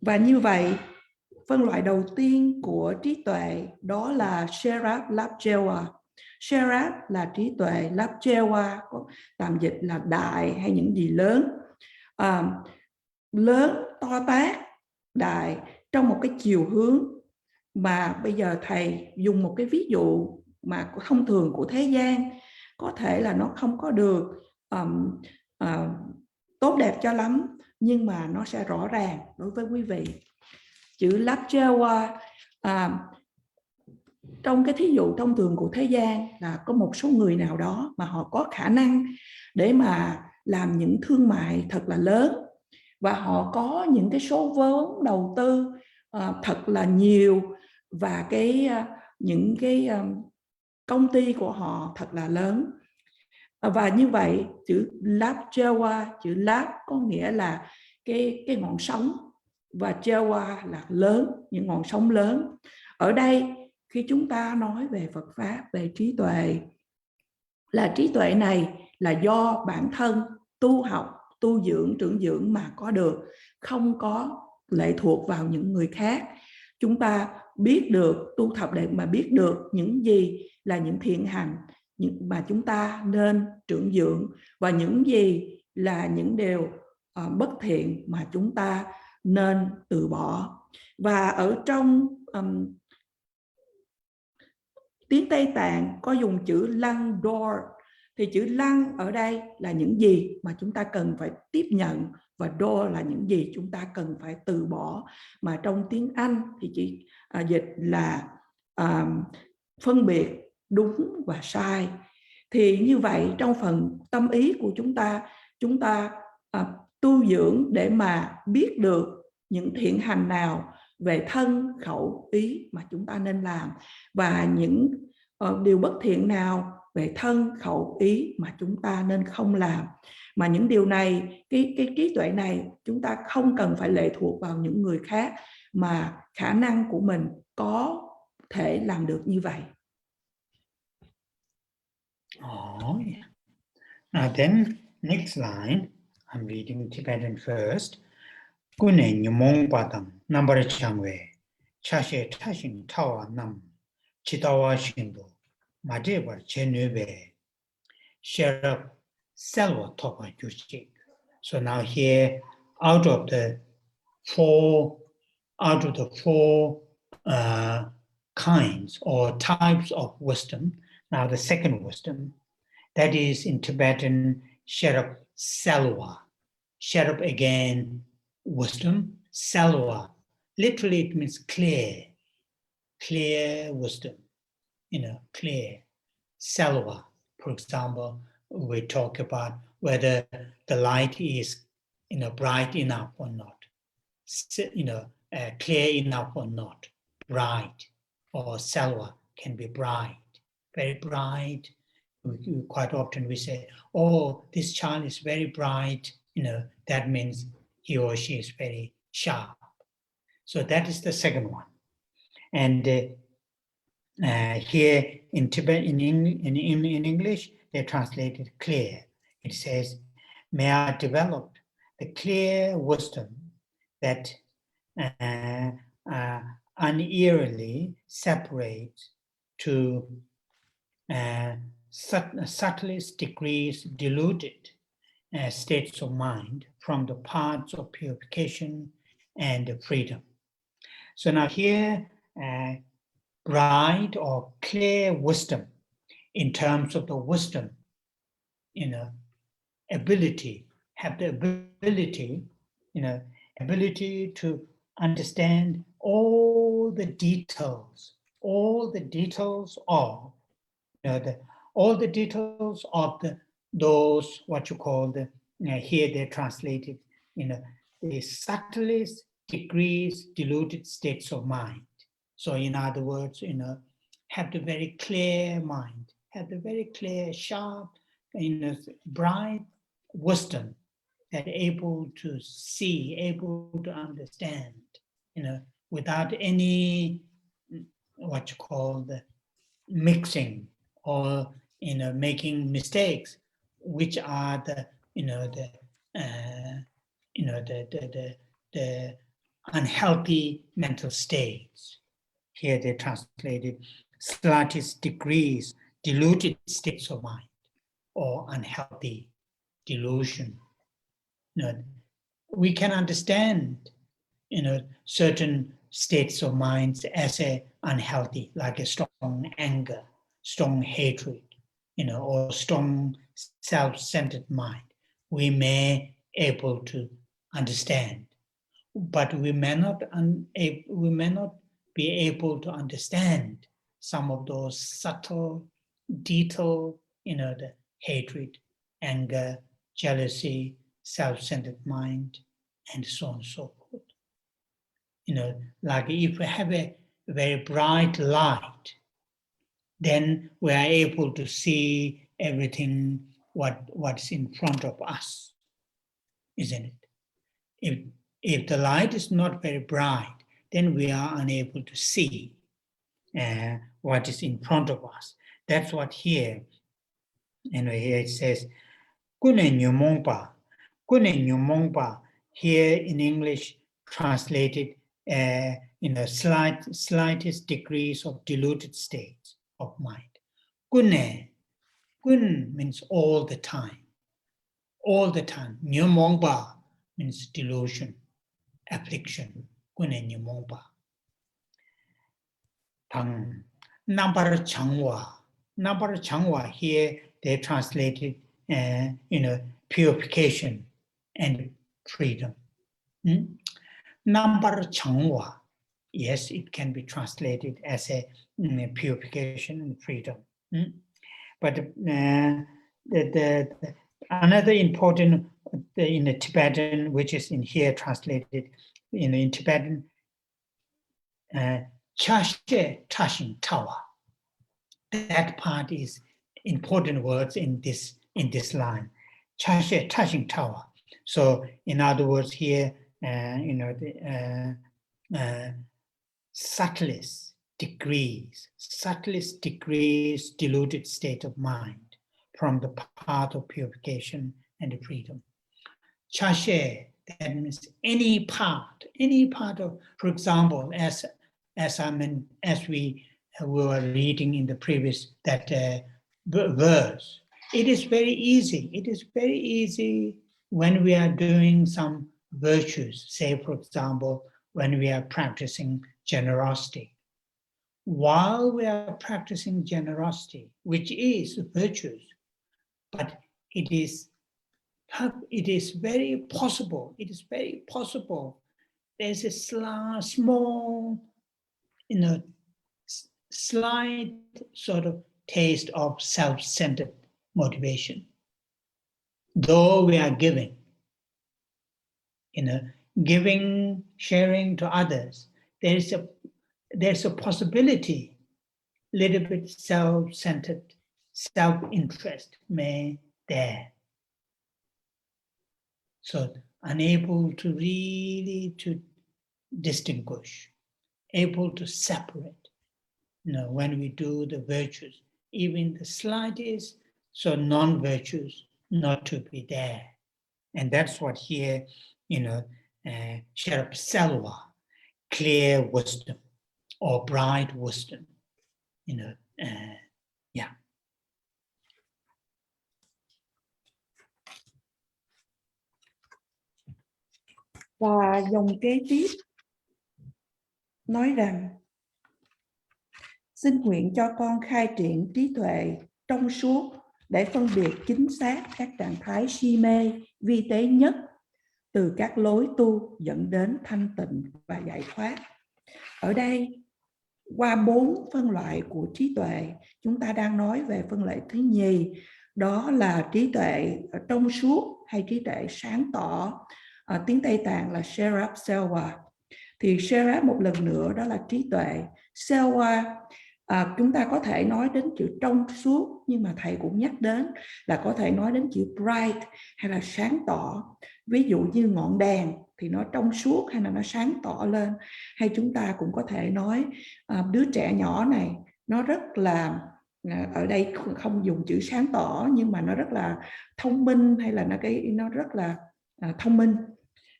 Và như vậy, phân loại đầu tiên của trí tuệ đó là Sherab Lapchawa. Sherab là trí tuệ, Lapchawa tạm dịch là đại hay những gì lớn. Lớn, to tát, đại trong một cái chiều hướng mà bây giờ thầy dùng một cái ví dụ mà thông thường của thế gian, có thể là nó không có được tốt đẹp cho lắm, nhưng mà nó sẽ rõ ràng đối với quý vị. Chữ Lapchawa trong cái thí dụ thông thường của thế gian là có một số người nào đó mà họ có khả năng để mà làm những thương mại thật là lớn, và họ có những cái số vốn đầu tư thật là nhiều, và những cái công ty của họ thật là lớn. Và như vậy chữ Lapchawa, chữ Lap có nghĩa là cái ngọn sóng, và Chawa là lớn, những ngọn sóng lớn. Ở đây khi chúng ta nói về Phật Pháp, về trí tuệ, là trí tuệ này là do bản thân tu học, tu dưỡng, trưởng dưỡng mà có được, không có lệ thuộc vào những người khác. Chúng ta biết được, tu tập để mà biết được những gì là những thiện hành mà chúng ta nên trưởng dưỡng, và những gì là những điều bất thiện mà chúng ta nên từ bỏ. Và ở trong tiếng Tây Tạng có dùng chữ lăng door, thì chữ lăng ở đây là những gì mà chúng ta cần phải tiếp nhận, và door là những gì chúng ta cần phải từ bỏ. Mà trong tiếng Anh thì chỉ dịch là phân biệt đúng và sai. Thì như vậy trong phần tâm ý của chúng ta tu dưỡng để mà biết được những thiện hành nào về thân, khẩu, ý mà chúng ta nên làm, và những điều bất thiện nào về thân, khẩu, ý mà chúng ta nên không làm. Mà những điều này, cái trí tuệ này, chúng ta không cần phải lệ thuộc vào những người khác, mà khả năng của mình có thể làm được như vậy. Oh, yeah. Now then, next line, I'm reading Tibetan first. Kune nyumong padam nambara changwe, chashe tashin tawa nam, chitawa shindu, madevar chenube, sherab selva topa yushik. So now here, out of the four kinds or types of wisdom, now the second wisdom, that is in Tibetan, Sherab Selva. Sherab again, wisdom. Selva, literally it means clear wisdom, clear. Selva, for example, we talk about whether the light is, bright enough or not, clear enough or not, bright, or selva can be bright, very bright, quite often we say, oh, this child is very bright, that means he or she is very sharp. So that is the second one. And here in Tibet, in English, they translated clear. It says, may I develop the clear wisdom that unearly separates to subtlest degrees diluted states of mind from the parts of purification and freedom. So now here, bright or clear wisdom in terms of the wisdom, ability, have the ability, ability to understand all the details of those what you call the here they're translated the subtlest degrees diluted states of mind. So in other words, have the very clear mind, have the very clear, sharp, bright wisdom that able to see, able to understand, without any what you call the mixing or making mistakes, which are the the unhealthy mental states. Here they translated slightest degrees, diluted states of mind, or unhealthy delusion. We can understand, certain states of minds as a unhealthy, like a strong anger, strong hatred, or strong self-centered mind. We may able to understand, but we may not be able to understand some of those subtle, detailed, the hatred, anger, jealousy, self-centered mind, and so on and so forth. Like if we have a very bright light, then we are able to see everything what's in front of us, isn't it? If the light is not very bright, then we are unable to see what is in front of us. That's what here, here it says, Kune Nyumongpa. Kune Nyumongpa, here in English, translated slightest degrees of diluted states of mind. Kune, kun means all the time. All the time. Nyumongpa means delusion, affliction. Kune Nyumongpa. Tang Nambar Changwa. Nambar Changwa, here they translated purification and freedom. Nambar Changwa, yes, it can be translated as a purification and freedom. But another important in the Tibetan, which is in here translated in Tibetan, Chashe Tashin Tawa. That part is important words in this line. Chashe Tashin Tawa. So in other words, here, subtlest degrees diluted state of mind from the path of purification and freedom. Chashe, that means any part of, for example, as we were reading in the previous verse, it is very easy. It is very easy when we are doing some virtues, say, for example, when we are practicing generosity. While we are practicing generosity, which is virtues, but it is very possible. There's a small, slight sort of taste of self-centered motivation. Though we are giving, sharing to others, there's a possibility, little bit self-centered, self-interest may there. So unable to really to distinguish, able to separate. When we do the virtues, even the slightest, so non-virtues not to be there. And that's what here, Sherab Selva, clear wisdom or bright wisdom, yeah. Và dòng kế tiếp nói rằng: xin nguyện cho con khai triển trí tuệ trong suốt để phân biệt chính xác các trạng thái si mê vi tế nhất từ các lối tu dẫn đến thanh tịnh và giải thoát. Ở đây, qua 4 phân loại của trí tuệ, chúng ta đang nói về phân loại thứ nhì, đó là trí tuệ trong suốt hay trí tuệ sáng tỏ. Tiếng Tây Tạng là Sherab Selva. Thì Sherab một lần nữa đó là trí tuệ. Selva, chúng ta có thể nói đến chữ trong suốt, nhưng mà thầy cũng nhắc đến là có thể nói đến chữ bright hay là sáng tỏ. Ví dụ như ngọn đèn thì nó trong suốt hay là nó sáng tỏ lên. Hay chúng ta cũng có thể nói đứa trẻ nhỏ này nó rất là, ở đây không dùng chữ sáng tỏ, nhưng mà nó rất là thông minh, hay là nó rất là thông minh.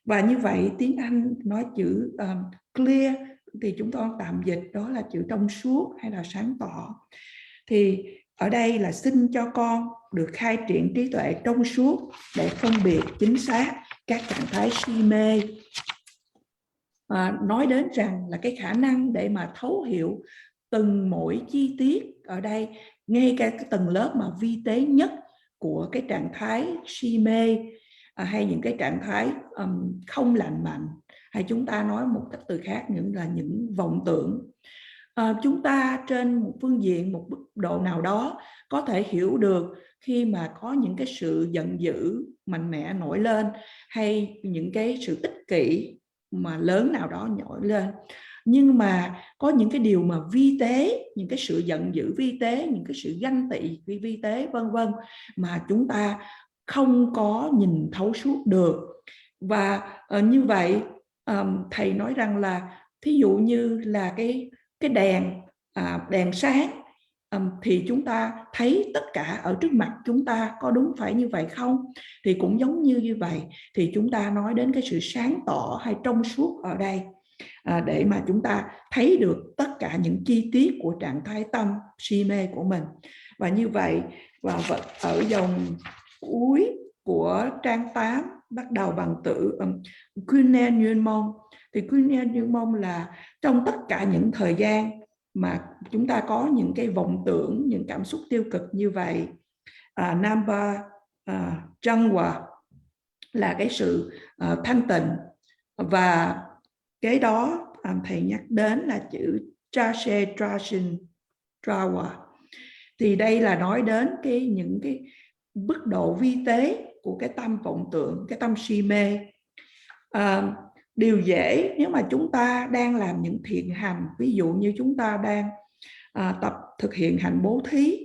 Và như vậy tiếng Anh nói chữ clear thì chúng tôi tạm dịch đó là chữ trong suốt hay là sáng tỏ. Thì ở đây là xin cho con được khai triển trí tuệ trong suốt để phân biệt chính xác các trạng thái si mê. Nói đến rằng là cái khả năng để mà thấu hiểu từng mỗi chi tiết ở đây, ngay cả cái tầng lớp mà vi tế nhất của cái trạng thái si mê, hay những cái trạng thái không lành mạnh, hay chúng ta nói một cách từ khác là những vọng tưởng. Chúng ta trên một phương diện, một mức độ nào đó có thể hiểu được khi mà có những cái sự giận dữ mạnh mẽ nổi lên, hay những cái sự ích kỷ mà lớn nào đó nổi lên. Nhưng mà có những cái điều mà vi tế, những cái sự giận dữ vi tế, những cái sự ganh tị vi tế vân vân mà chúng ta không có nhìn thấu suốt được. Và như vậy thầy nói rằng là thí dụ như là cái đèn sáng, thì chúng ta thấy tất cả ở trước mặt chúng ta, có đúng phải như vậy không? Thì cũng giống như vậy, thì chúng ta nói đến cái sự sáng tỏ hay trong suốt ở đây, để mà chúng ta thấy được tất cả những chi tiết của trạng thái tâm si mê của mình. Và như vậy, và ở dòng cuối của trang 8 bắt đầu bằng từ Kunen Nguyên Mông. Thì Kunen Nguyên Mông là trong tất cả những thời gian mà chúng ta có những cái vọng tưởng, những cảm xúc tiêu cực như vậy, Namba Jangwa là cái sự thanh tịnh. Và cái đó thầy nhắc đến là chữ Trashe Trashin Trawa. Thì đây là nói đến những cái mức độ vi tế của cái tâm vọng tưởng, cái tâm si mê. Điều dễ nếu mà chúng ta đang làm những thiện hành, ví dụ như chúng ta đang tập thực hiện hạnh bố thí,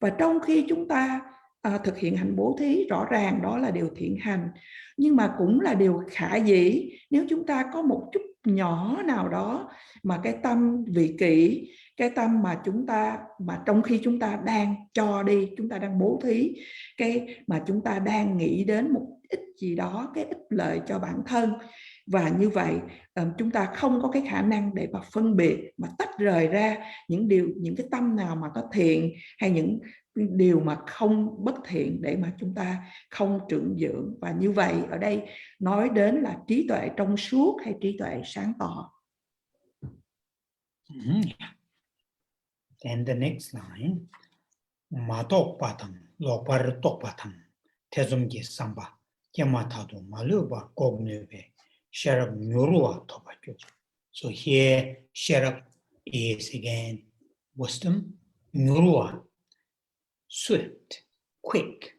và trong khi chúng ta thực hiện hạnh bố thí, rõ ràng đó là điều thiện hành, nhưng mà cũng là điều khả dĩ nếu chúng ta có một chút nhỏ nào đó mà cái tâm vị kỷ, cái tâm mà trong khi chúng ta đang cho đi, chúng ta đang bố thí, cái mà chúng ta đang nghĩ đến một ít gì đó, cái ích lợi cho bản thân. Và như vậy chúng ta không có cái khả năng để mà phân biệt, mà tách rời ra những cái tâm nào mà có thiện hay những điều mà không bất thiện, để mà chúng ta không trưởng dưỡng. Và như vậy ở đây nói đến là trí tuệ trong suốt hay trí tuệ sáng tỏ. And the next line, Matokpatam, Lopartokpatam, Tezumgi Samba, Yamatadu, Maluba, Kogneve, Sherab Murua Topachu. So here, Sherab is again wisdom, Murua, swift, quick,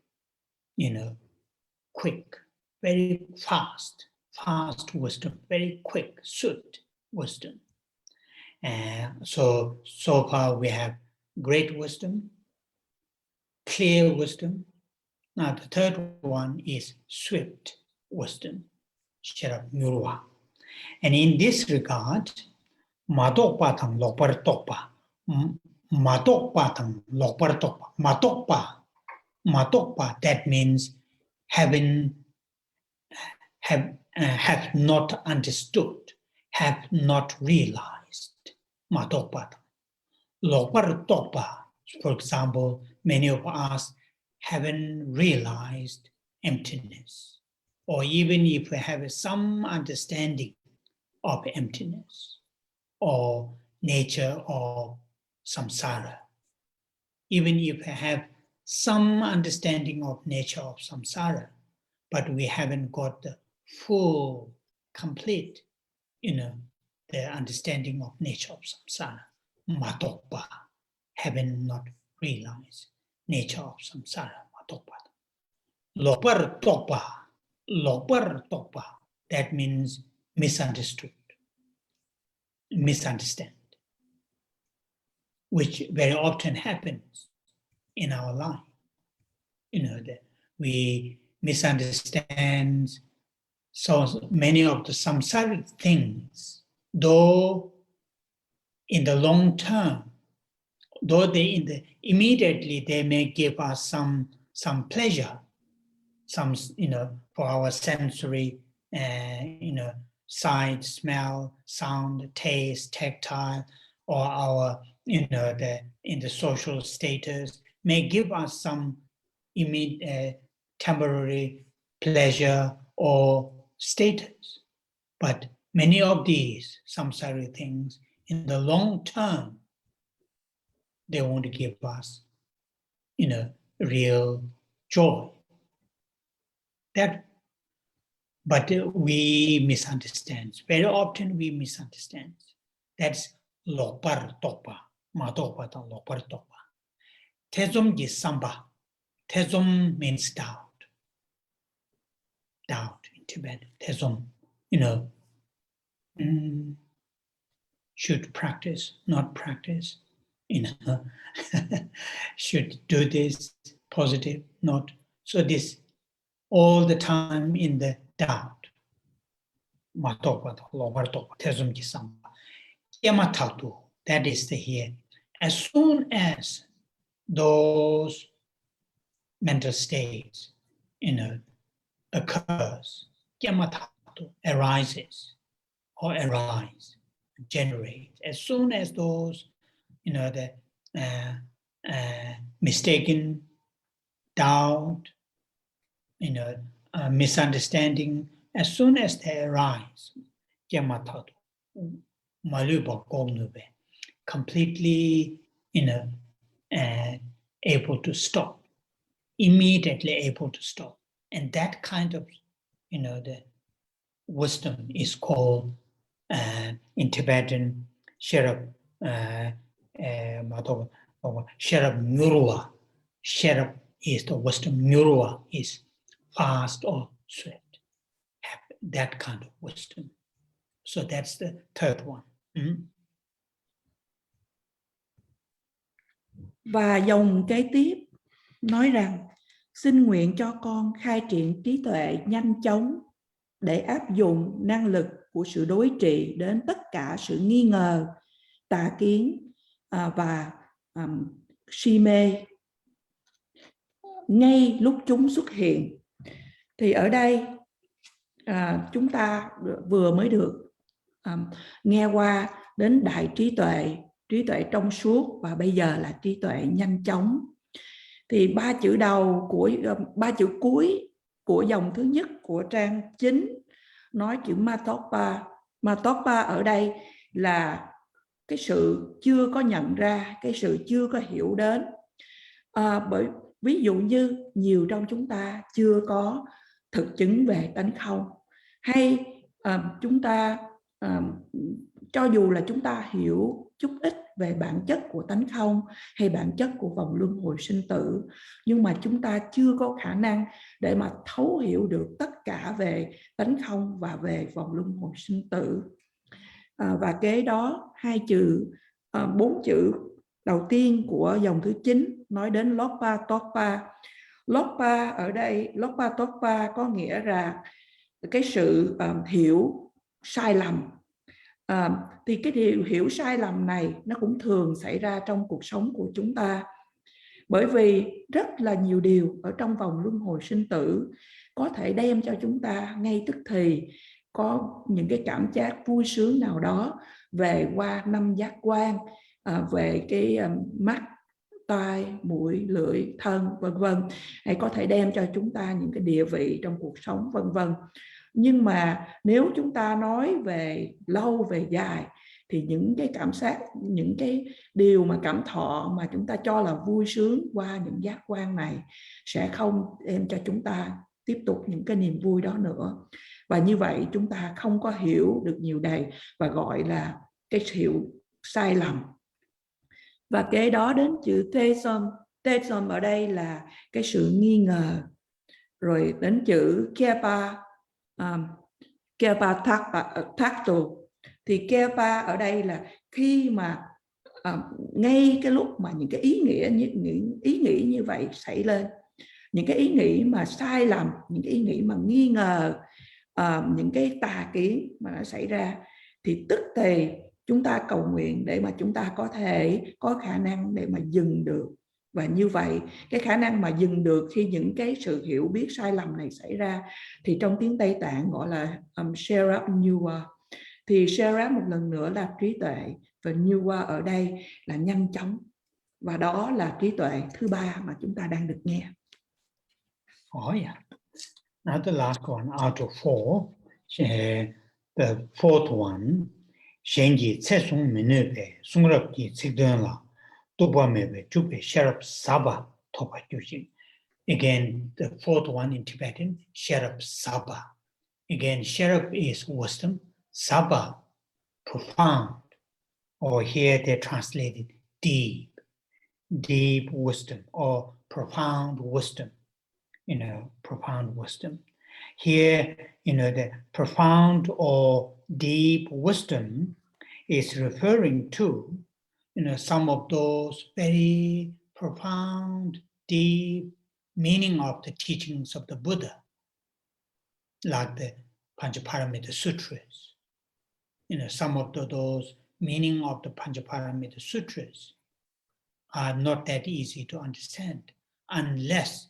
quick, very fast wisdom, very quick, swift wisdom. So far we have great wisdom, clear wisdom. Now the third one is swift wisdom, Sherab Nyurwa. And in this regard, Matokpa thang lokpar tokpa, Matokpa thang lokpar tokpa, Matokpa, that means have not understood, have not realized. Matokpa. Lokpar tokpa, for example, many of us haven't realized emptiness, or even if we have some understanding of emptiness or nature of samsara, even if we have some understanding of nature of samsara, but we haven't got the full, complete, the understanding of nature of samsara. Matokpa, having not realized nature of samsara. Matokpa. Lopar tokpa, that means misunderstood, misunderstand, which very often happens in our life. That we misunderstand so many of the samsaric things, though in the long term, though immediately they may give us some pleasure, some for our sensory, sight, smell, sound, taste, tactile, or our in the social status may give us some immediate temporary pleasure or status, but many of these samsaric things in the long term, they won't give us, real joy. But we misunderstand. Very often we misunderstand. That's lokpar tokpa, matokpa ta lokpar tokpa. Tezom ji samba. Tezom means doubt. Doubt in Tibet. Tezom, should practice, not practice, should do this, positive, not. So this all the time in the doubt. That is the here. As soon as those mental states, occurs, arises or arise, generate. As soon as those, the mistaken doubt, misunderstanding, as soon as they arise, completely, able to stop, immediately able to stop. And that kind of, the wisdom is called, in Tibetan, Sherab Nyurwa. Sherab is the wisdom, Nyurwa is fast or swift. That kind of wisdom. So that's the third one. Và dòng kế tiếp nói rằng xin nguyện cho con khai triển trí tuệ nhanh chóng để áp dụng năng lực của sự đối trị đến tất cả sự nghi ngờ, tà kiến và si mê ngay lúc chúng xuất hiện. Thì ở đây chúng ta vừa mới được nghe qua đến đại trí tuệ trong suốt, và bây giờ là trí tuệ nhanh chóng. Thì ba chữ cuối của dòng thứ nhất của trang 9 nói chữ Matokpa. Matokpa ở đây là cái sự chưa có nhận ra, cái sự chưa có hiểu đến. Bởi ví dụ như nhiều trong chúng ta chưa có thực chứng về tánh không, hay chúng ta cho dù là chúng ta hiểu chút ít về bản chất của tánh không hay bản chất của vòng luân hồi sinh tử, nhưng mà chúng ta chưa có khả năng để mà thấu hiểu được tất cả về tánh không và về vòng luân hồi sinh tử. Và kế đó 4 chữ đầu tiên của dòng thứ 9 nói đến Lopa Topa. Lopa ở đây, Lopa Topa có nghĩa là cái sự hiểu sai lầm. Thì cái điều hiểu sai lầm này nó cũng thường xảy ra trong cuộc sống của chúng ta. Bởi vì rất là nhiều điều ở trong vòng luân hồi sinh tử có thể đem cho chúng ta ngay tức thì có những cái cảm giác vui sướng nào đó về qua 5 giác quan, về cái mắt, tai, mũi, lưỡi, thân, vân vân, hay có thể đem cho chúng ta những cái địa vị trong cuộc sống, vân vân. Nhưng mà nếu chúng ta nói về lâu về dài thì những cái cảm giác, những cái điều mà cảm thọ mà chúng ta cho là vui sướng qua những giác quan này sẽ không đem cho chúng ta tiếp tục những cái niềm vui đó nữa. Và như vậy chúng ta không có hiểu được nhiều đầy và gọi là cái hiểu sai lầm. Và kế đó đến chữ Tesom. Tesom ở đây là cái sự nghi ngờ. Rồi đến chữ Kepa, Kepa Thakto. Thì Kepa ở đây là khi mà ngay cái lúc mà những cái ý nghĩ như vậy xảy lên, những cái ý nghĩ mà sai lầm, những cái ý nghĩ mà nghi ngờ, những cái tà kiến mà nó xảy ra, thì tức thì chúng ta cầu nguyện để mà chúng ta có thể có khả năng để mà dừng được. Và như vậy cái khả năng mà dừng được khi những cái sự hiểu biết sai lầm này xảy ra thì trong tiếng Tây Tạng gọi là Sherab Nyuwa. Thì Sherab một lần nữa là trí tuệ, và Nyuwa ở đây là nhanh chóng. Và đó là trí tuệ thứ 3 mà chúng ta đang được nghe. Oh yeah. Now the last one out of 4, the fourth one, Shenji Tsesung Minebe, Sungrabji Tsikdunla, Tupamebe, Chupe, Sherab Saba, Topa Yushin. Again, the fourth one in Tibetan, Sherab Saba. Again, Sherab is wisdom, Saba, profound, or here they translated deep wisdom, or profound wisdom. Profound wisdom. Here, the profound or deep wisdom is referring to, some of those very profound, deep meaning of the teachings of the Buddha, like the Panchaparamita Sutras. Some of those meaning of the Panchaparamita Sutras are not that easy to understand unless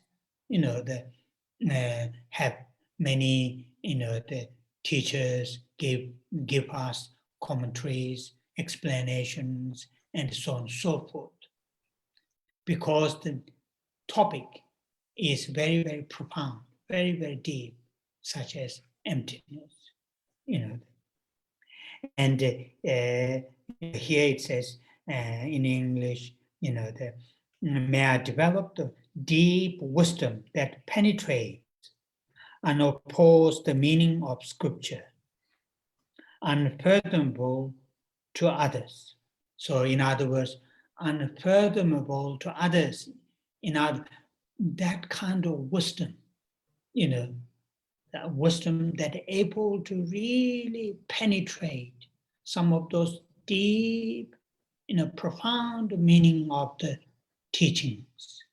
have many, the teachers give us commentaries, explanations, and so on and so forth. Because the topic is very, very profound, very, very deep, such as emptiness, And here it says in English, may I develop the deep wisdom that penetrates and opposes the meaning of scripture, unfathomable to others. So in other words, unfathomable to others, that kind of wisdom, that wisdom that able to really penetrate some of those deep, profound meaning of the teachings.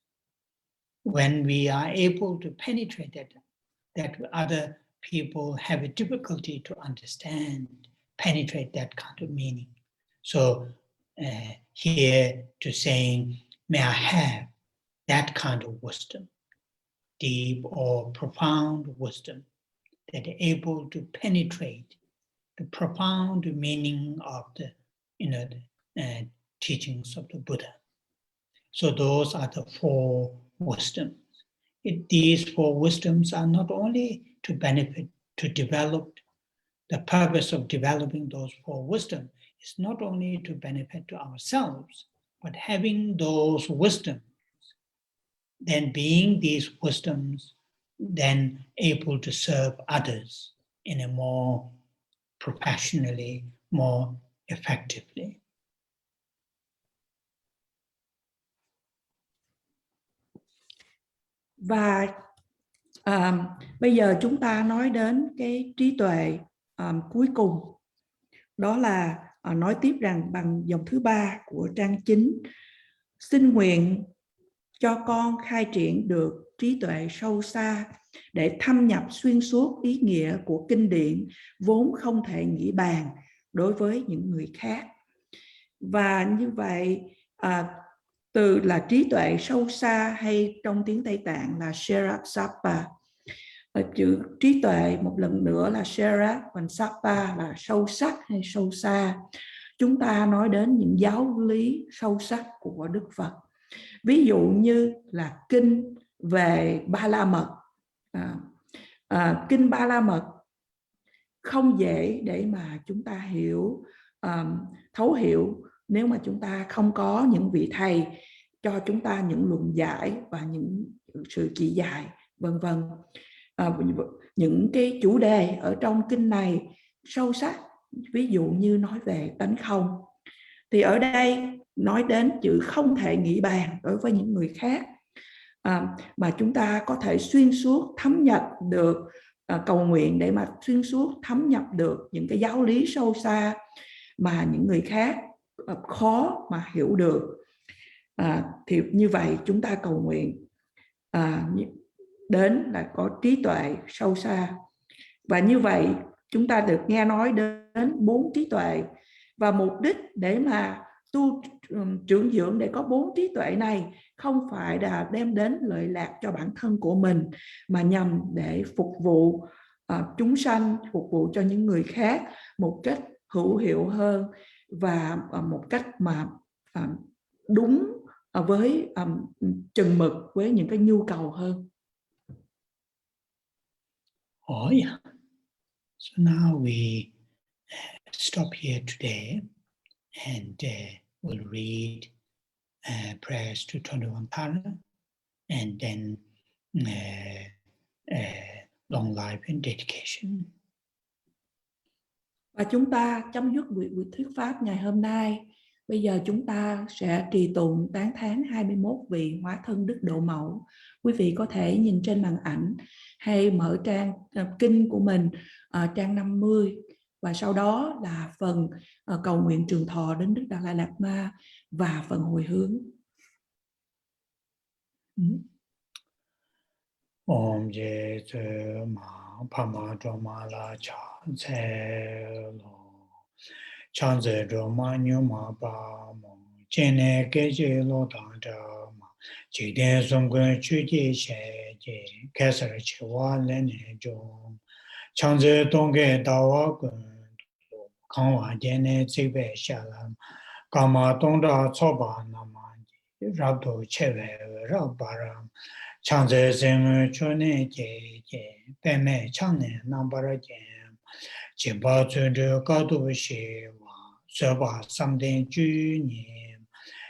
When we are able to penetrate that other people have a difficulty to understand, penetrate that kind of meaning. So here to saying, may I have that kind of wisdom, deep or profound wisdom that are able to penetrate the profound meaning of the, teachings of the Buddha. So those are the 4 wisdoms. These 4 wisdoms are not only to benefit, to develop, the purpose of developing those 4 wisdoms is not only to benefit to ourselves, but having those wisdoms, then being these wisdoms, then able to serve others in a more professionally, more effectively. Và bây giờ chúng ta nói đến cái trí tuệ cuối cùng. Đó là nói tiếp rằng bằng dòng thứ 3 của trang 9, Xin nguyện cho con khai triển được trí tuệ sâu xa để thâm nhập xuyên suốt ý nghĩa của kinh điển vốn không thể nghĩ bàn đối với những người khác. Và như vậy, từ là trí tuệ sâu xa, hay trong tiếng Tây Tạng là Sherasapa. Chữ trí tuệ một lần nữa là Shera, còn Sapa là sâu sắc hay sâu xa. Chúng ta nói đến những giáo lý sâu sắc của Đức Phật. Ví dụ như là kinh về Ba La Mật. Kinh Ba La Mật không dễ để mà chúng ta hiểu, thấu hiểu nếu mà chúng ta không có những vị thầy cho chúng ta những luận giải và những sự chỉ dạy, vân vân. Những cái chủ đề ở trong kinh này sâu sắc, ví dụ như nói về tánh không, thì ở đây nói đến chữ không thể nghĩ bàn đối với những người khác, mà chúng ta có thể xuyên suốt thấm nhập được, cầu nguyện để mà xuyên suốt thấm nhập được những cái giáo lý sâu xa mà những người khác khó mà hiểu được. Thì như vậy chúng ta cầu nguyện đến là có trí tuệ sâu xa. Và như vậy chúng ta được nghe nói đến 4 trí tuệ, và mục đích để mà tu trưởng dưỡng để có 4 trí tuệ này không phải là đem đến lợi lạc cho bản thân của mình, mà nhằm để phục vụ chúng sanh, phục vụ cho những người khác một cách hữu hiệu hơn, và một cách mà đúng với chừng mực với những cái nhu cầu hơn. Oh yeah. So now we stop here today, and we'll read prayers to 21 Para, and then long life and dedication. Và chúng ta chấm dứt buổi thuyết pháp ngày hôm nay. Bây giờ chúng ta sẽ trì tụng tán thán 21 vị hóa thân Đức Độ Mẫu. Quý vị có thể nhìn trên màn ảnh hay mở trang kinh của mình, trang 50. Và sau đó là phần cầu nguyện trường thọ đến Đức Đạt Lai Lạt Ma và phần hồi hướng. Om je tse ma pama droma la cha tse lo chan ze droma nyu ma pa mo chene ke je lo dang da ma chi den song gun chu ji she je ke sa chi wa le ne jo chan ze dong ge da wa gun kan wa je ne zi be sha la ka ma dong da cho ba na ma ra do che ve ra ba ra 창제 생을 전에 제제 때문에 창내 남바라제 제바주르 가도시와 서바 삼된 주님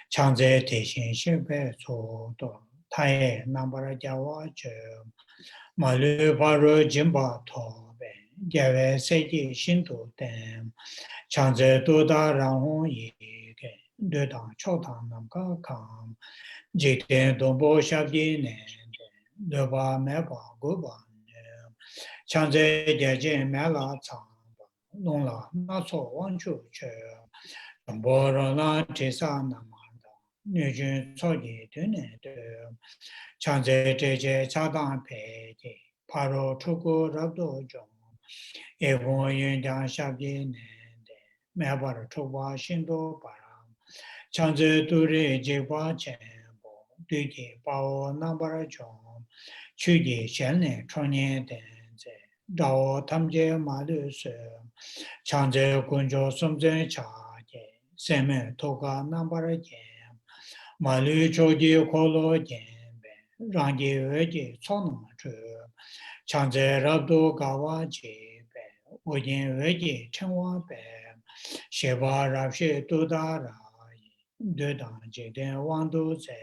창제 대신 실배소도 타에 남바라자와 저 말르 바로 진바토베 예외 세계 신도 된 창제 도다라고 이게 뇌당 초당 남가 감 제때 도보 샤기네 Deva meba goba chanze jeje mela chang long la na so wan chu che bo ro la che sa na ma da ne jun so ye de ne de chanze jeje cha da pe je pa ro chu ko ra do jo e bo yin da sha bi ne de me ba ro chu ba shin do ba chanze tu re je ba chen bo de je pa o na ba ra jo 추기 현내 청년 된제 더 탐제 마르스 창제 군조 섬제 차게 세메 토가 남바르게 마르 조지 콜로게 랑게 외게 총노트 창제 rab도 가와지 오진 외게 청와베 셰바랍시 도다라 되다제 된 왕도제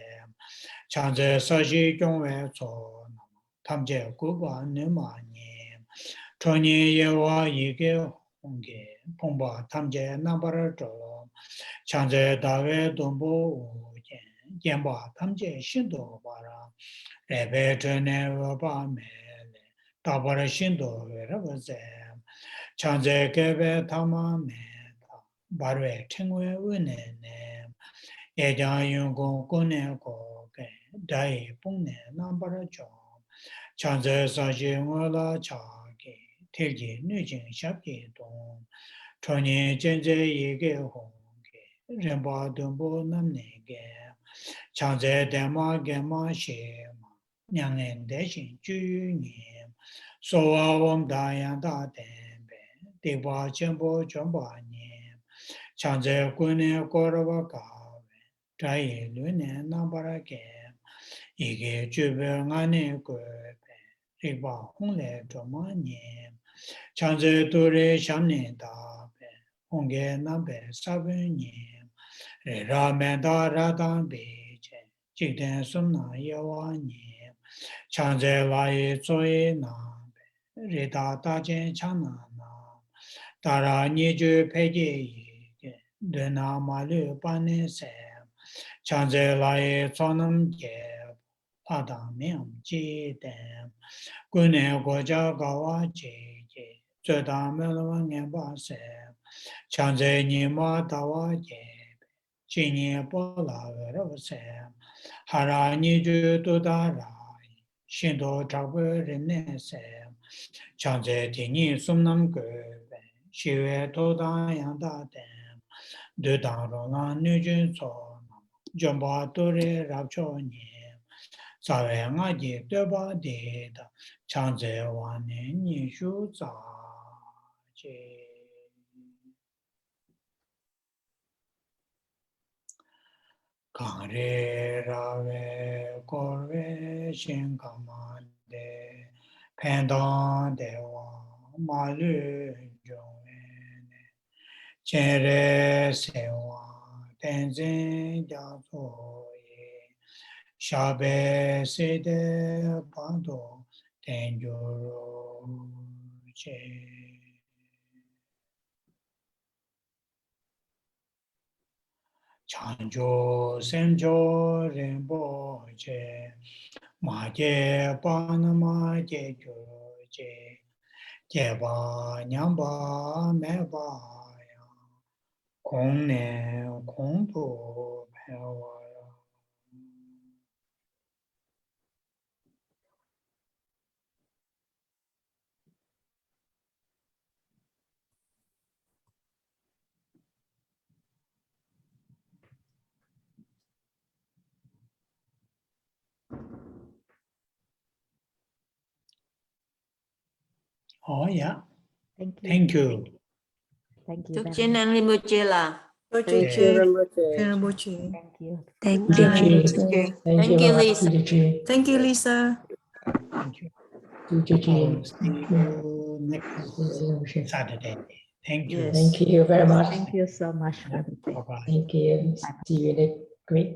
창제 사시 경외 소 탐제 고바 네마니 토니 예와 이게 홍게 봉바 탐제 나바르도 창제 다외 동보 젠바 탐제 신도 바라 레베트네 바메 다바르 신도 여러분세 창제 개베 타마메 바르에 팅외 은네네 ye jang yung gong gong ne go ge dai bung ne nam ba ra cho chang ze sa ji ngo la cha ge te ji nu jing sha ge dong chong ni jen ze yi ge hong ge ren ba dong bo nam ne ge chang ze de ma ge ma she ma nyang en de xin ju ni so wa wong da yang da den be de ba chen bo chong ba ni chang ze gun ne go ra ba ga dai yi lu ne na ba ra ge yi ge ju be nga ne go be ri ba hong le zhuo ma ni chang ze du re sham ne da be hong ge na be sa be ni re ra me da ra da be che ji den sum na ya wa ni chang ze la yi zo yi na be re da da jian chang na na da ra ni ju pe ji yi ge de na ma lu ba ne se chang ze la yi zo nam ge pa da miang ji den gu ne guo jia gao wa ji ji zhe da me le wan nian ba se chang ze ni ma da wa ji ji ni bo la ge ro se ha ra ni ju du da ra xin do zha bu ren ne se chang ze ti ni sum nam ge be xi yue do da yang da den de da ro la nu jun so zhen ba du re ra cho ni sa wei nga ji de ba de da chang ze wa ne ni shu za ji gang re ra we ko we xin ga ma de pen dang de wa ma lu zhong we ne chen re se wa ten zhen jia zuo ye sha be se de pa do ten ju ro che chang jo sem jo ren bo che ma je pa na ma je jo che je ba nyam ba me ba ya kong ne kong tu pe wa ya oh yeah Thank you. thank you Thank you Chúc very trên much. năng Rinpoche là. Thank you, Rinpoche. Thank you. Thank Thank you. you. Thank you, Thank you, Lisa. Rinpoche. Thank you, Lisa. thank you Rinpoche. I will see you next Rinpoche. Saturday thank you Yes. Thank you very much. Thank you so much. bye bye Thank you. See you next week.